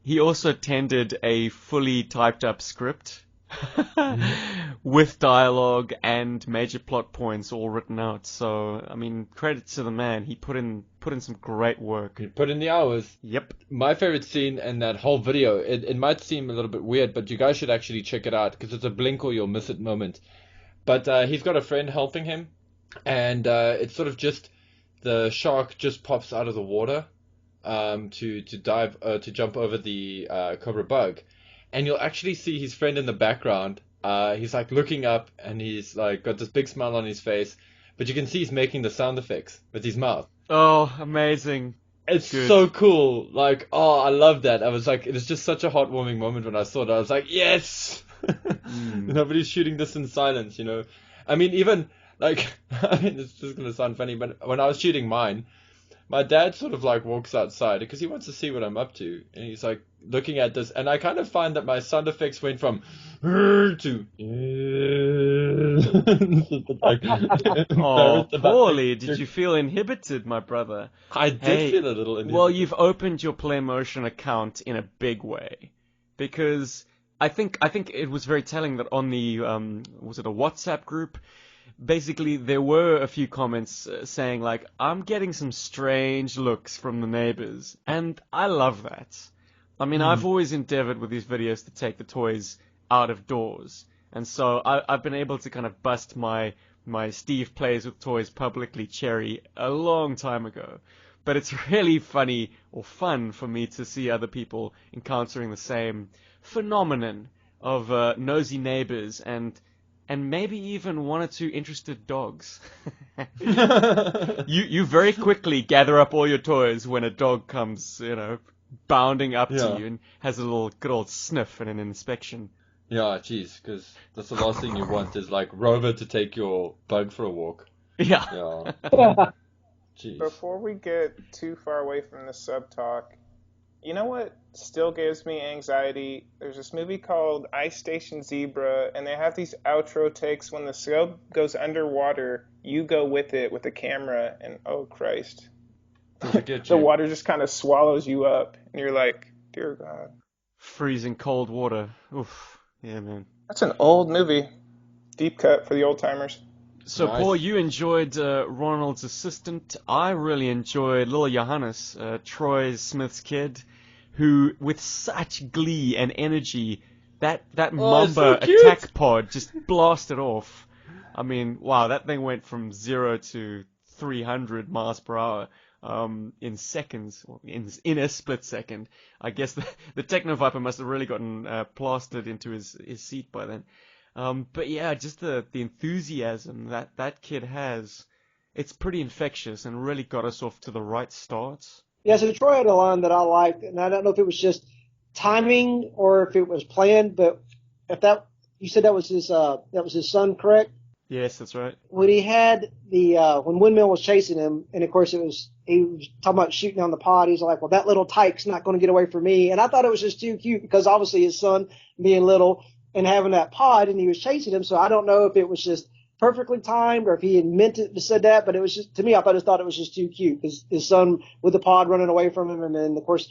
he also tended a fully typed up script with dialogue and major plot points all written out. So, I mean, credit to the man. He put in some great work. He put in the hours. Yep. My favorite scene in that whole video, it might seem a little bit weird, but you guys should actually check it out, because it's a blink or you'll miss it moment. But he's got a friend helping him, and it's sort of just the shark just pops out of the water to jump over the Cobra bug, and you'll actually see his friend in the background. He's like looking up, and he's like got this big smile on his face, but you can see he's making the sound effects with his mouth. Oh, amazing. It's good. So cool. Like, oh, I love that. I was like, it was just such a heartwarming moment when I saw it. I was like, yes! Nobody's shooting this in silence, you know? I mean, even, like, I mean, this is going to sound funny, but when I was shooting mine, my dad sort of like walks outside because he wants to see what I'm up to, and he's like looking at this, and I kind of find that my sound effects went from to oh, poorly. Did you feel inhibited, my brother? I did feel a little inhibited. Well, you've opened your Playmotion account in a big way, because I think it was very telling that on the was it a WhatsApp group? Basically, there were a few comments saying, like, I'm getting some strange looks from the neighbors, and I love that. I mean, I've always endeavored with these videos to take the toys out of doors, and so I've been able to kind of bust my Steve Plays with Toys publicly cherry a long time ago. But it's really funny or fun for me to see other people encountering the same phenomenon of nosy neighbors and maybe even 1 or 2 interested dogs. You very quickly gather up all your toys when a dog comes, bounding up to you and has a little good old sniff and an inspection. Yeah, geez, because that's the last thing you want is like Rover to take your bug for a walk. Yeah. Jeez. Before we get too far away from the sub-talk, you know what still gives me anxiety? There's this movie called Ice Station Zebra, and they have these outro takes when the sub goes underwater, you go with it with the camera, and oh Christ. The water just kind of swallows you up, and you're like, dear God. Freezing cold water. Oof. Yeah, man. That's an old movie. Deep cut for the old timers. So, Nice. Paul, you enjoyed Ronald's assistant. I really enjoyed Little Johannes, Troy Smith's kid, who, with such glee and energy, that Mamba attack pod just blasted off. I mean, wow, that thing went from 0 to 300 miles per hour in seconds, in a split second. I guess the Techno Viper must have really gotten plastered into his seat by then. But yeah, just the enthusiasm that kid has, it's pretty infectious and really got us off to the right start. Yeah, so Troy had a line that I liked, and I don't know if it was just timing or if it was planned, but you said that was his son, correct? Yes, that's right. When he had when Windmill was chasing him, and of course he was talking about shooting down the pod, he's like, well, that little tyke's not going to get away from me. And I thought it was just too cute because obviously his son being little and having that pod, and he was chasing him. So I don't know if it was just perfectly timed or if he had meant to said that, but it was just, to me, I thought it was just too cute because his son with the pod running away from him. And then of course,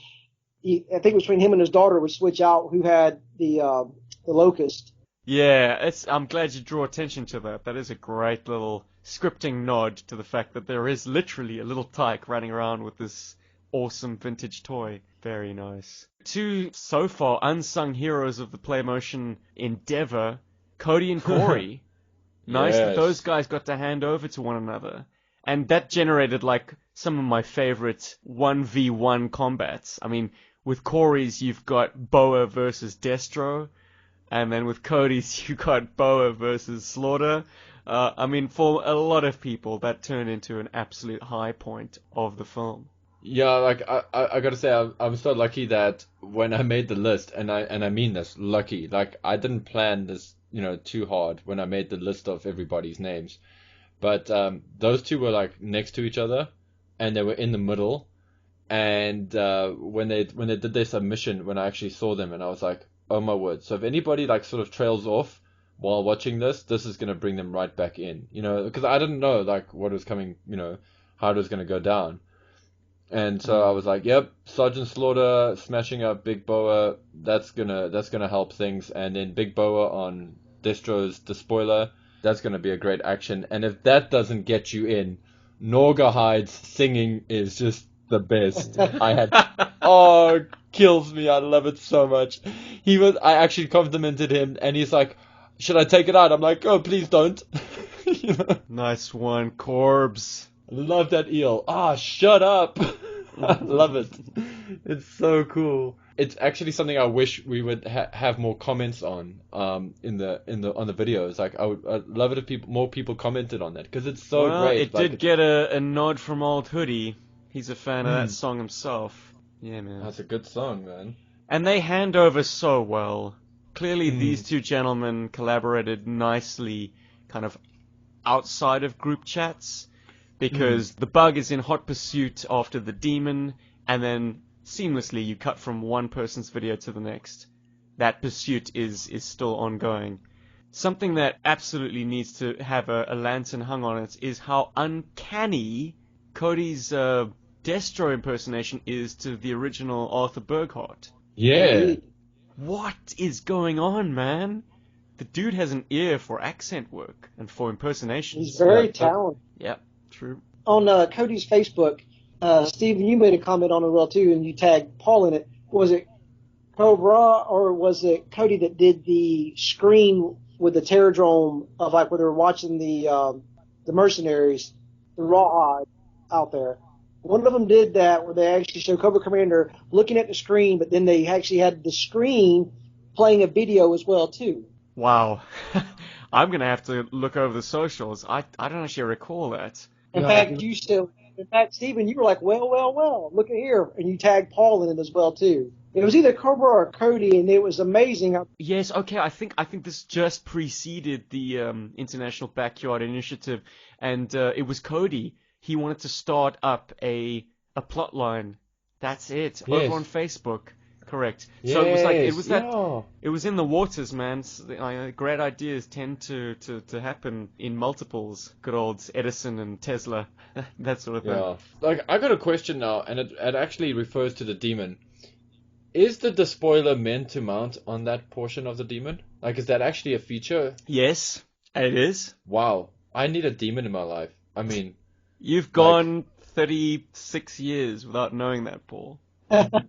I think between him and his daughter would switch out who had the locust. Yeah, I'm glad you draw attention to that. That is a great little scripting nod to the fact that there is literally a little tyke running around with this awesome vintage toy. Very nice. Two, so far, unsung heroes of the Playmotion endeavor, Cody and Corey. Nice that those guys got to hand over to one another. And that generated, like, some of my favorite 1v1 combats. I mean, with Corey's, you've got Boa versus Destro. And then with Cody's, you got Boa versus Slaughter. I mean, for a lot of people, that turned into an absolute high point of the film. Yeah, like I gotta say, I'm so lucky that when I made the list, and I mean this, lucky. Like I didn't plan this, too hard when I made the list of everybody's names, but those two were like next to each other, and they were in the middle. And when they did their submission, when I actually saw them, and I was like, oh my word! So if anybody like sort of trails off while watching this is gonna bring them right back in, because I didn't know like what was coming, how it was gonna go down. And so I was like, yep, Sergeant Slaughter smashing up Big Boa, that's gonna help things. And then Big Boa on Destro's Despoiler, that's gonna be a great action. And if that doesn't get you in, Norgahide's singing is just the best. Kills me. I love it so much. I actually complimented him, and he's like, should I take it out? I'm like, oh, please don't. Nice one, Corbs. Love that eel. Shut up. I love it. It's so cool. It's actually something I wish we would have more comments on on the videos. Like I'd love it if more people commented on that, because it's so great. It did get a nod from Old Hoodie. He's a fan of that song himself. Yeah, man. That's a good song, man. And they hand over so well. Clearly these two gentlemen collaborated nicely kind of outside of group chats. Because the bug is in hot pursuit after the demon, and then seamlessly you cut from one person's video to the next. That pursuit is still ongoing. Something that absolutely needs to have a lantern hung on it is how uncanny Cody's Destro impersonation is to the original Arthur Burghardt. Yeah. What is going on, man? The dude has an ear for accent work and for impersonations. He's very talented. Yep. True. On Cody's Facebook, Steven, you made a comment on it well too, and you tagged Paul in it. Was it Cobra or was it Cody that did the screen with the Terradrome of like where they were watching the mercenaries, the raw eyes out there? One of them did that where they actually showed Cobra Commander looking at the screen, but then they actually had the screen playing a video as well too. Wow. I'm gonna have to look over the socials. I don't actually recall that. In fact, Steven, you were like, well, look at here. And you tagged Paul in it as well, too. It was either Cobra or Cody, and it was amazing. Yes, okay, I think this just preceded the International Backyard Initiative, and it was Cody. He wanted to start up a plot line. That's it. Yes. Over on Facebook. Correct. Yes, so it was in the waters, man. Great ideas tend to happen in multiples. Good old Edison and Tesla, that sort of thing. Yeah. Like I got a question now, and it actually refers to the demon. Is the despoiler meant to mount on that portion of the demon? Like, is that actually a feature? Yes, it is. Wow, I need a demon in my life. I mean, you've gone 36 years without knowing that, Paul.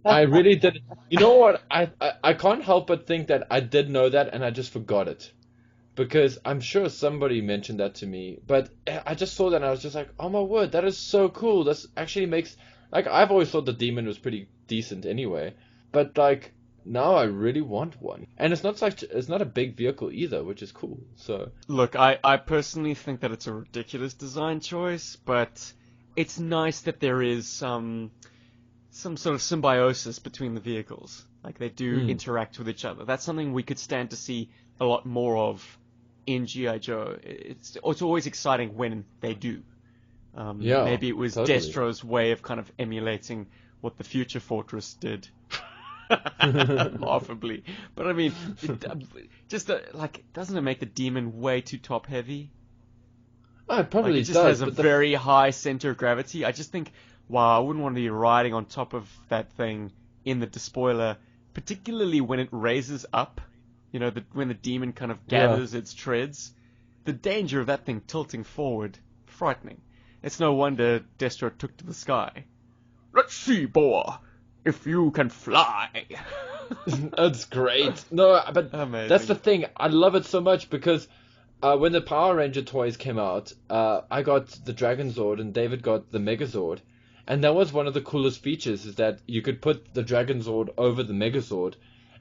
I really did. You know what? I can't help but think that I did know that and I just forgot it. Because I'm sure somebody mentioned that to me. But I just saw that and I was just like, oh my word, that is so cool. This actually makes... Like, I've always thought the demon was pretty decent anyway. But, like, now I really want one. And it's not a big vehicle either, which is cool. So look, I personally think that it's a ridiculous design choice. But it's nice that there is some sort of symbiosis between the vehicles. Like, they do interact with each other. That's something we could stand to see a lot more of in G.I. Joe. It's always exciting when they do. Maybe it was totally. Destro's way of kind of emulating what the Future Fortress did. Laughably. But I mean, doesn't it make the demon way too top heavy? Oh, it probably it just has a very high center of gravity. I just think, wow, I wouldn't want to be riding on top of that thing in the despoiler, particularly when it raises up You know, when the demon kind of gathers its treads. The danger of that thing tilting forward, frightening. It's no wonder Destro took to the sky. Let's see, Boa, if you can fly. That's great. No, but Amazing. That's the thing. I love it so much because when the Power Ranger toys came out, I got the Dragon Zord and David got the Megazord. And that was one of the coolest features, is that you could put the Dragon Zord over the Megazord.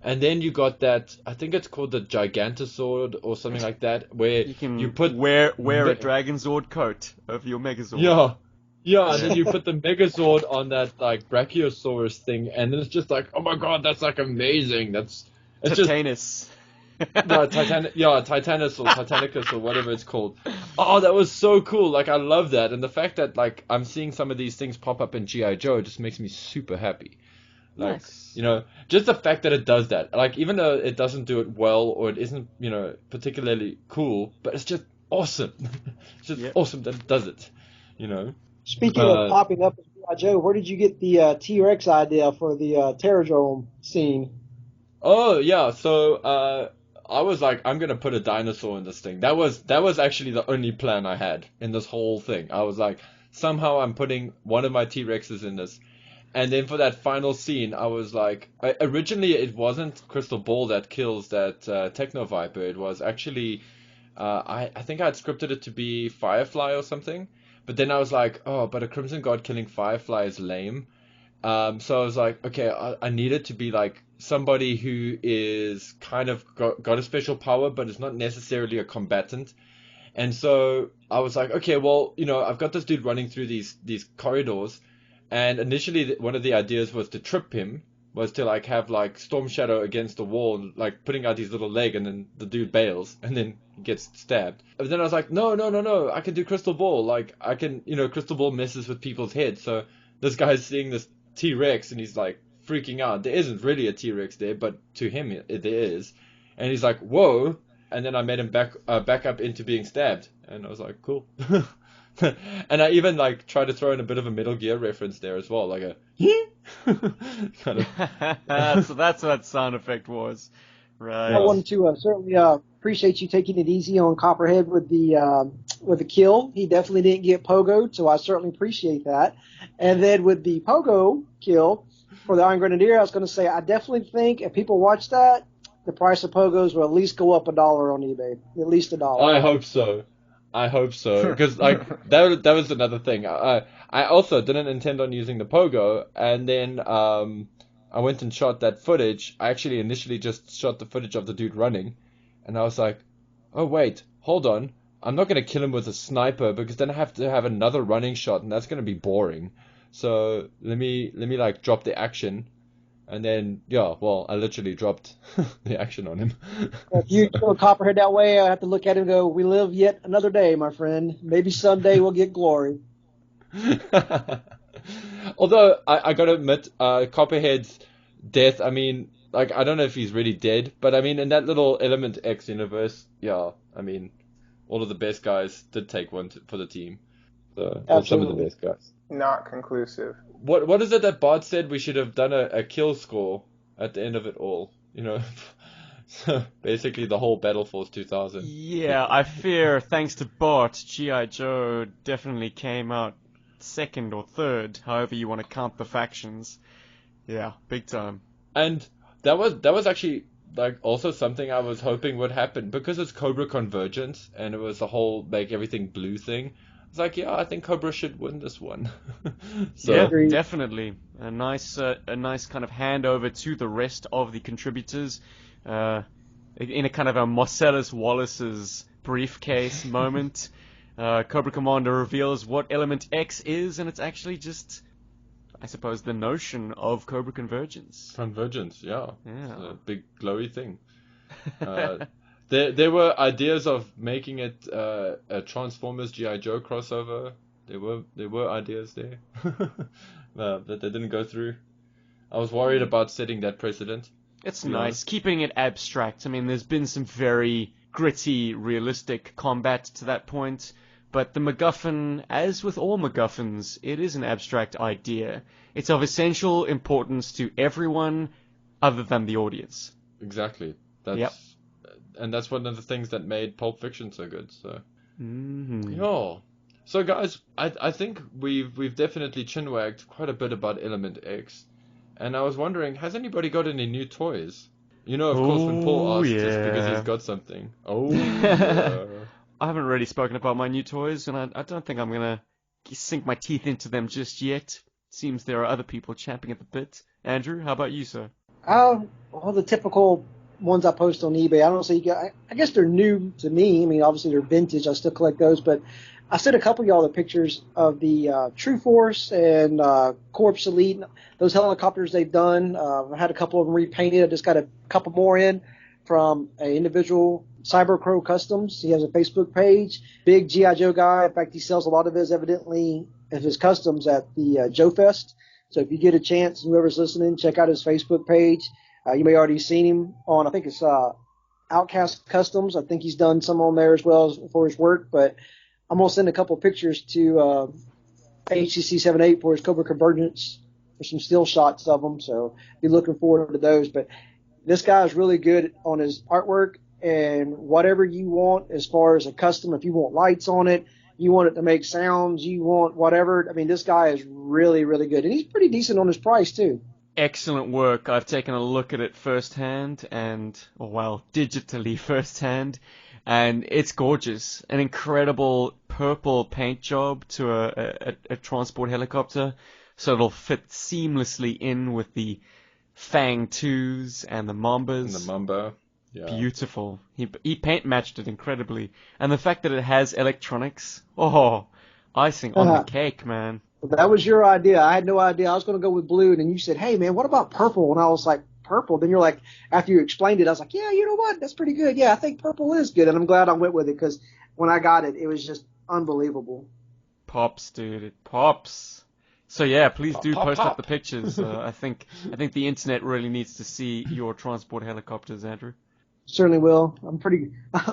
And then you got that, I think it's called the Gigantosaur or something like that, where you can put wear a Dragon Zord coat over your Megazord. Yeah, and then you put the Megazord on that like Brachiosaurus thing, and then it's just like, oh my god, that's like amazing. It's Titanus. No, Titanus or Titanicus or whatever it's called. Oh, that was so cool. Like, I love that, and the fact that like I'm seeing some of these things pop up in G.I. Joe just makes me super happy. Like, nice. You know, just the fact that it does that. Like, even though it doesn't do it well or it isn't, you know, particularly cool, but it's just awesome. It's just awesome that it does it, you know. Speaking of popping up in G.I. Joe, where did you get the T-Rex idea for the Terradrome scene? Oh, yeah, so I was like, I'm going to put a dinosaur in this thing. That was actually the only plan I had in this whole thing. I was like, somehow I'm putting one of my T-Rexes in this. And then for that final scene, I was like, originally it wasn't Crystal Ball that kills that Techno Viper. It was actually, I think I had scripted it to be Firefly or something. But then I was like, oh, but a Crimson God killing Firefly is lame. So I was like, okay, I need it to be like somebody who is kind of got a special power, but is not necessarily a combatant. And so I was like, okay, well, you know, I've got this dude running through these corridors. And initially, one of the ideas was to trip him, was to like have like Storm Shadow against the wall, like putting out his little leg, and then the dude bails, and then gets stabbed. But then I was like, no, I can do Crystal Ball. Like, I can, you know, Crystal Ball messes with people's heads. So this guy's seeing this T-Rex, and he's like freaking out. There isn't really a T-Rex there, but to him, there is. And he's like, whoa. And then I made him back up into being stabbed. And I was like, cool. And I even like tried to throw in a bit of a Metal Gear reference there as well, like a kind of. So that's what sound effect was, right? I wanted to certainly appreciate you taking it easy on Copperhead with the kill. He definitely didn't get pogoed, so I certainly appreciate that. And then with the pogo kill for the Iron Grenadier, I was going to say I definitely think if people watch that, the price of pogos will at least go up $1 on eBay, at least $1. I hope so, because like that was another thing. I also didn't intend on using the pogo, and then I went and shot that footage. I actually initially just shot the footage of the dude running, and I was like, oh wait, hold on, I'm not gonna kill him with a sniper because then I have to have another running shot, and that's gonna be boring. So let me like drop the action. And then, I literally dropped the action on him. If you kill Copperhead that way, I have to look at him and go, we live yet another day, my friend. Maybe someday we'll get glory. Although, I gotta admit, Copperhead's death, I mean, like, I don't know if he's really dead, but I mean, in that little Element X universe, I mean, all of the best guys did take one for the team. So, some of the best guys. Not conclusive. What is it that Bart said? We should have done a kill score at the end of it all, you know? So basically the whole Battle Force 2000. Yeah, I fear, thanks to Bart, G.I. Joe definitely came out second or third, however you want to count the factions. Yeah, big time. And that was actually like also something I was hoping would happen because it's Cobra Convergence and it was the whole make everything blue thing. It's like, I think Cobra should win this one. So, yeah, definitely. A nice kind of handover to the rest of the contributors, in a kind of a Marcellus Wallace's briefcase moment. Cobra Commander reveals what Element X is, and it's actually just, I suppose, the notion of Cobra Convergence. Convergence, yeah. It's a big glowy thing. There were ideas of making it a Transformers G.I. Joe crossover. There were ideas there, that they didn't go through. I was worried about setting that precedent. It's nice, keeping it abstract. I mean, there's been some very gritty, realistic combat to that point, but the MacGuffin, as with all MacGuffins, it is an abstract idea. It's of essential importance to everyone other than the audience. Exactly. and that's one of the things that made Pulp Fiction so good. So, Mm-hmm. yeah. So guys, I think we've definitely chinwagged quite a bit about Element X, and I was wondering, has anybody got any new toys? You know, of course, when Paul Oh, asks, it's because he's yeah. got something. Oh yeah. I haven't really spoken about my new toys, and I don't think I'm going to sink my teeth into them just yet. Seems there are other people champing at the bit. Andrew, how about you, sir? All the typical ones I post on eBay. I don't see. I guess they're new to me. I mean, obviously they're vintage. I still collect those, but I sent a couple of y'all the pictures of the True Force and Corpse Elite. Those helicopters they've done. I had a couple of them repainted. I just got a couple more in from an individual, Cyber Crow Customs. He has a Facebook page. Big G.I. Joe guy. In fact, he sells a lot of his, evidently, of his customs at the Joe Fest. So if you get a chance, whoever's listening, check out his Facebook page. You may already seen him on, I think it's Outcast Customs. I think he's done some on there as well for his work. But I'm going to send a couple of pictures to HCC 78 for his Cobra Convergence for some still shots of them. So be looking forward to those. But this guy is really good on his artwork, and whatever you want as far as a custom, if you want lights on it, you want it to make sounds, you want whatever. I mean, this guy is really, really good. And he's pretty decent on his price, too. Excellent work. I've taken a look at it firsthand digitally firsthand, and it's gorgeous. An incredible purple paint job to a transport helicopter, so it'll fit seamlessly in with the Fang 2s and the Mambas. And the Mamba. Yeah. Beautiful. He paint matched it incredibly. And the fact that it has electronics, icing on the cake, man. That was your idea. I had no idea. I was going to go with blue, and then you said, hey, man, what about purple? And I was like, purple? Then you're like, after you explained it, I was like, yeah, you know what? That's pretty good. Yeah, I think purple is good, and I'm glad I went with it because when I got it, it was just unbelievable. Pops, dude. It pops. So yeah, please do Pop, post pop. up the pictures. I think the internet really needs to see your transport helicopters, Andrew. Certainly will. I'm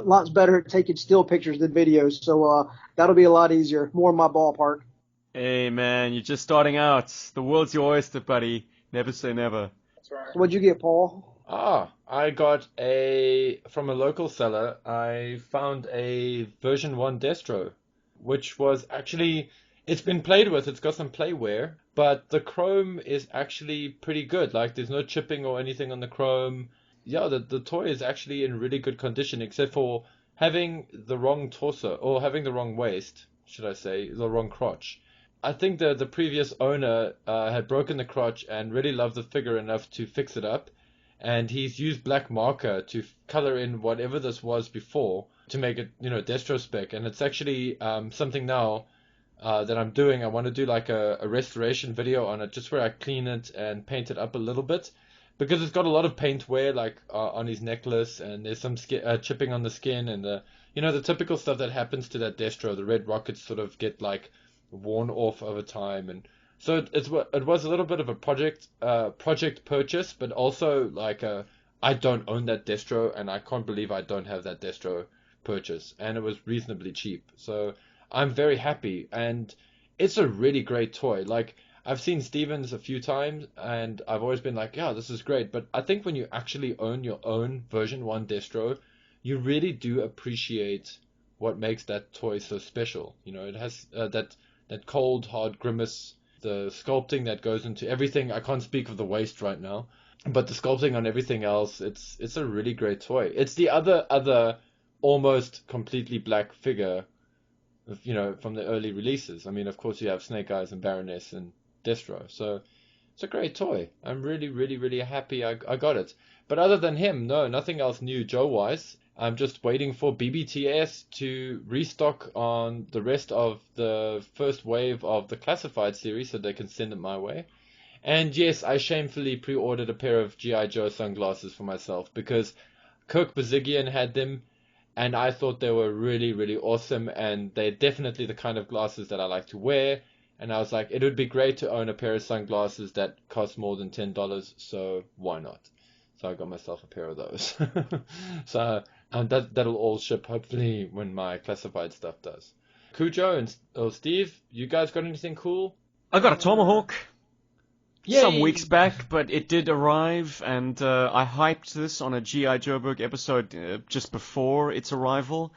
lots better at taking still pictures than videos, so that'll be a lot easier. More in my ballpark. Hey man, you're just starting out. The world's your oyster, buddy. Never say never. That's right. So what'd you get, Paul? I got from a local seller, I found a version 1 Destro, which was actually, it's been played with, it's got some playware, but the chrome is actually pretty good. Like, there's no chipping or anything on the chrome. Yeah, the toy is actually in really good condition, except for having the wrong torso, or having the wrong waist, should I say, the wrong crotch. I think the previous owner had broken the crotch and really loved the figure enough to fix it up, and he's used black marker to color in whatever this was before to make it, Destro spec. And it's actually something now that I'm doing. I want to do like a restoration video on it, just where I clean it and paint it up a little bit, because it's got a lot of paint wear, like on his necklace, and there's some chipping on the skin, and the typical stuff that happens to that Destro. The red rockets sort of get like worn off over time, and so it was a little bit of a project purchase, but also like I don't own that Destro, and I can't believe I don't have that Destro purchase, and it was reasonably cheap, so I'm very happy, and it's a really great toy. Like, I've seen Stevens a few times, and I've always been like, yeah, this is great, but I think when you actually own your own version 1 Destro, you really do appreciate what makes that toy so special. It has that cold, hard grimace, the sculpting that goes into everything. I can't speak of the waist right now, but the sculpting on everything else, it's a really great toy. It's the other almost completely black figure, from the early releases. I mean, of course, you have Snake Eyes and Baroness and Destro, so it's a great toy. I'm really, really, really happy I got it. But other than him, no, nothing else new Joe-wise. I'm just waiting for BBTS to restock on the rest of the first wave of the classified series so they can send it my way. And yes, I shamefully pre-ordered a pair of G.I. Joe sunglasses for myself because Kirk Bazigian had them, and I thought they were really, really awesome, and they're definitely the kind of glasses that I like to wear. And I was like, it would be great to own a pair of sunglasses that cost more than $10, so why not? So I got myself a pair of those. So that'll all ship hopefully when my classified stuff does. Cujo and Steve, you guys got anything cool? I got a tomahawk. some weeks back, but it did arrive, and I hyped this on a G.I. Joburg episode just before its arrival.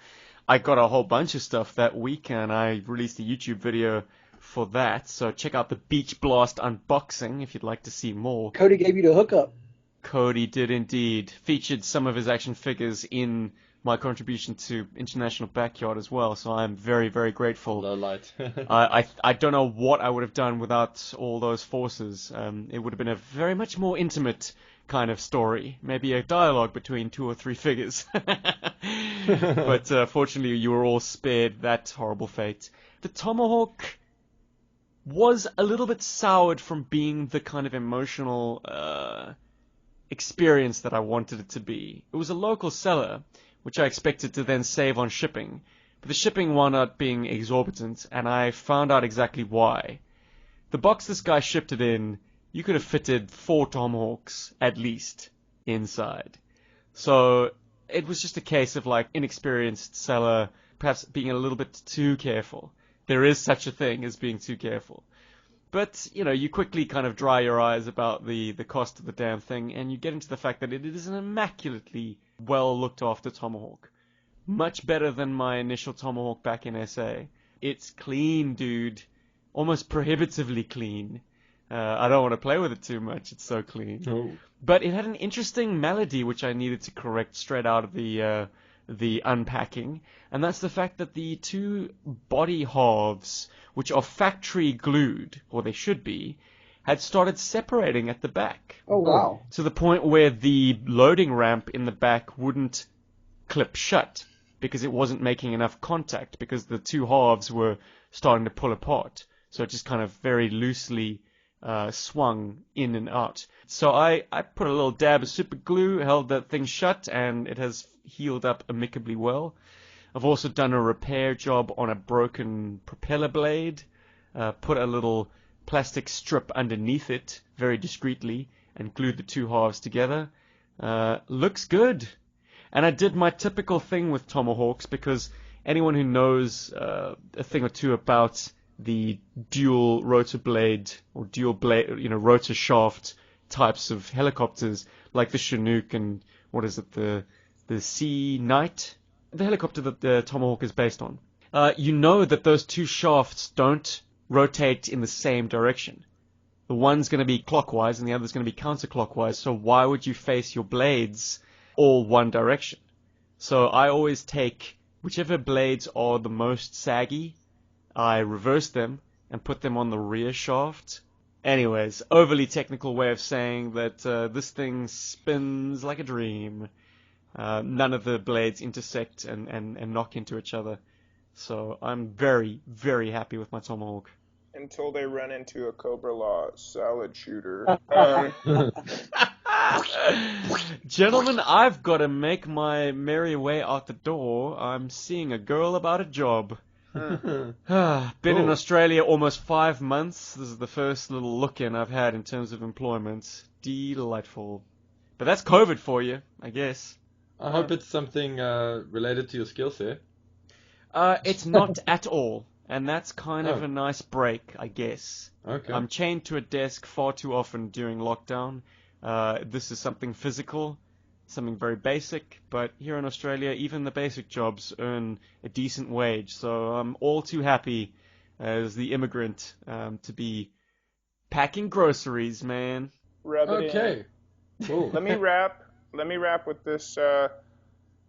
I got a whole bunch of stuff that week, and I released a YouTube video for that, so check out the Beach Blast unboxing if you'd like to see more. Cody gave you the hookup. Cody did indeed. Featured some of his action figures in my contribution to International Backyard as well, so I'm very, very grateful. Low light. I don't know what I would have done without all those forces. It would have been a very much more intimate kind of story. Maybe a dialogue between 2 or 3 figures. But fortunately, you were all spared that horrible fate. The Tomahawk was a little bit soured from being the kind of emotional experience that I wanted it to be. It was a local seller, which I expected to then save on shipping, but the shipping wound up being exorbitant, and I found out exactly why. The box this guy shipped it in, you could have fitted 4 Tomahawks, at least, inside. So it was just a case of, like, inexperienced seller perhaps being a little bit too careful. There is such a thing as being too careful. But, you know, you quickly kind of dry your eyes about the cost of the damn thing, and you get into the fact that it is an immaculately well looked after Tomahawk. Much better than my initial Tomahawk back in SA. It's clean, dude. Almost prohibitively clean. I don't want to play with it too much, it's so clean. Oh. But it had an interesting malady which I needed to correct straight out of the unpacking, and that's the fact that the 2 body halves, which are factory glued, or they should be, had started separating at the back. Oh, wow. To the point where the loading ramp in the back wouldn't clip shut because it wasn't making enough contact, because the 2 halves were starting to pull apart. So it just kind of very loosely swung in and out. So I put a little dab of super glue, held that thing shut, and it has healed up amicably well. I've also done a repair job on a broken propeller blade, put a little plastic strip underneath it very discreetly, and glued the 2 halves together. Looks good. And I did my typical thing with Tomahawks, because anyone who knows a thing or two about the dual rotor blade or dual blade, rotor shaft types of helicopters, like the Chinook and what is it, the Sea Knight, the helicopter that the Tomahawk is based on. You know that those 2 shafts don't rotate in the same direction. The one's going to be clockwise and the other's going to be counterclockwise. So why would you face your blades all one direction? So I always take whichever blades are the most saggy, I reverse them and put them on the rear shaft. Anyways, overly technical way of saying that this thing spins like a dream. None of the blades intersect and knock into each other. So I'm very, very happy with my Tomahawk. Until they run into a Cobra Law salad shooter. Gentlemen, I've got to make my merry way out the door. I'm seeing a girl about a job. Been in Australia almost 5 months. This is the first little look-in I've had in terms of employment. Delightful. But that's COVID for you, I guess. I hope it's something related to your skill set. It's not at all. And that's kind of a nice break, I guess. Okay. I'm chained to a desk far too often during lockdown. This is something physical, something very basic, but here in Australia, even the basic jobs earn a decent wage, so I'm all too happy as the immigrant to be packing groceries, man. Rub it in. Cool. Let me wrap with this.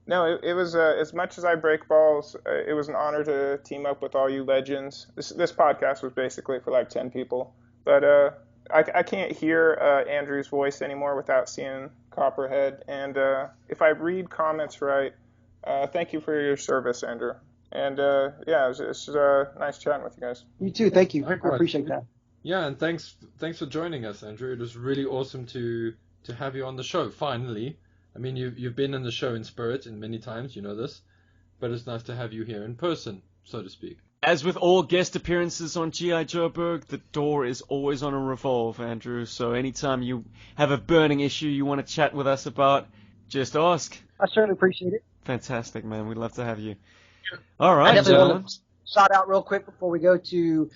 No, it was as much as I break balls, it was an honor to team up with all you legends. This podcast was basically for like 10 people, but I can't hear Andrew's voice anymore without seeing Copperhead. And if I read comments right, thank you for your service, Andrew. And yeah, it's nice chatting with you guys. You too. Thank you. I appreciate that. Yeah, and thanks for joining us, Andrew. It was really awesome to have you on the show finally. I mean, you've been in the show in spirit and many times, you know this, but it's nice to have you here in person, so to speak. As with all guest appearances on G.I. Joburg, the door is always on a revolve, Andrew. So anytime you have a burning issue you want to chat with us about, just ask. I certainly appreciate it. Fantastic, man. We'd love to have you. All right, I definitely gentlemen. want to shout out real quick before we go to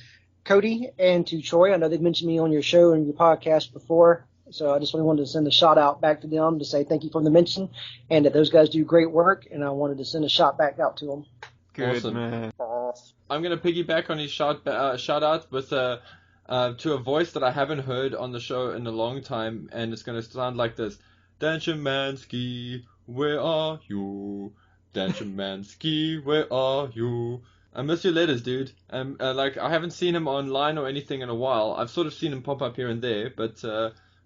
Cody and to Troy. I know they've mentioned me on your show and your podcast before, so I just really wanted to send a shout out back to them to say thank you for the mention, and that those guys do great work, and I wanted to send a shout back out to them. Good, Awesome. man. I'm going to piggyback on his shout out with to a voice that I haven't heard on the show in a long time, and it's going to sound like this. Danchemansky, where are you? Danchemansky, where are you? I miss your letters, dude. Like, I haven't seen him online or anything in a while. I've sort of seen him pop up here and there, but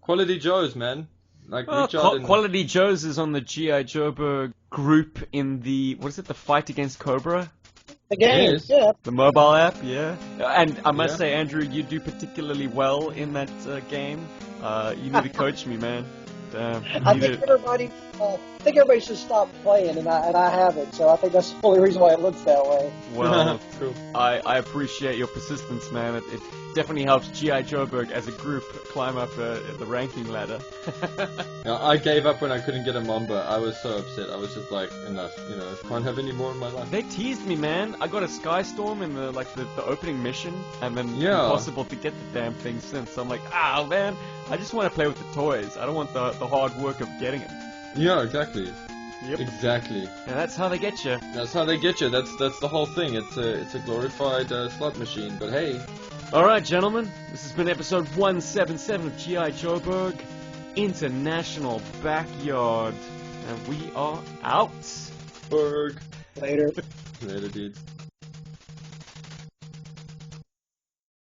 Quality Joe's, man. Like, reach out and... Quality Joe's is on the G.I. Joburg group in the, what is it, the Fight Against Cobra? The game, Yes. yeah. The mobile app, yeah. And I must say, Andrew, you do particularly well in that game. You need to coach me, man. Damn. I think everybody should stop playing, and I haven't. So I think that's the only reason why it looks that way. Well, Cool. I appreciate your persistence, man. It definitely helps G.I. Joburg as a group climb up the ranking ladder. I gave up when I couldn't get a Mamba. I was so upset. I was just like, enough. Can't have any more in my life. They teased me, man. I got a Skystorm in the opening mission, and then Yeah. impossible to get the damn thing since. I'm like, man, I just want to play with the toys. I don't want the hard work of getting it. Yeah, exactly. Yep. Exactly. And that's how they get you. That's how they get you. That's the whole thing. It's a glorified slot machine. But hey, All right, gentlemen, this has been episode 177 of G.I. Joburg International Backyard, and we are out. Berg. Later. Later, dudes.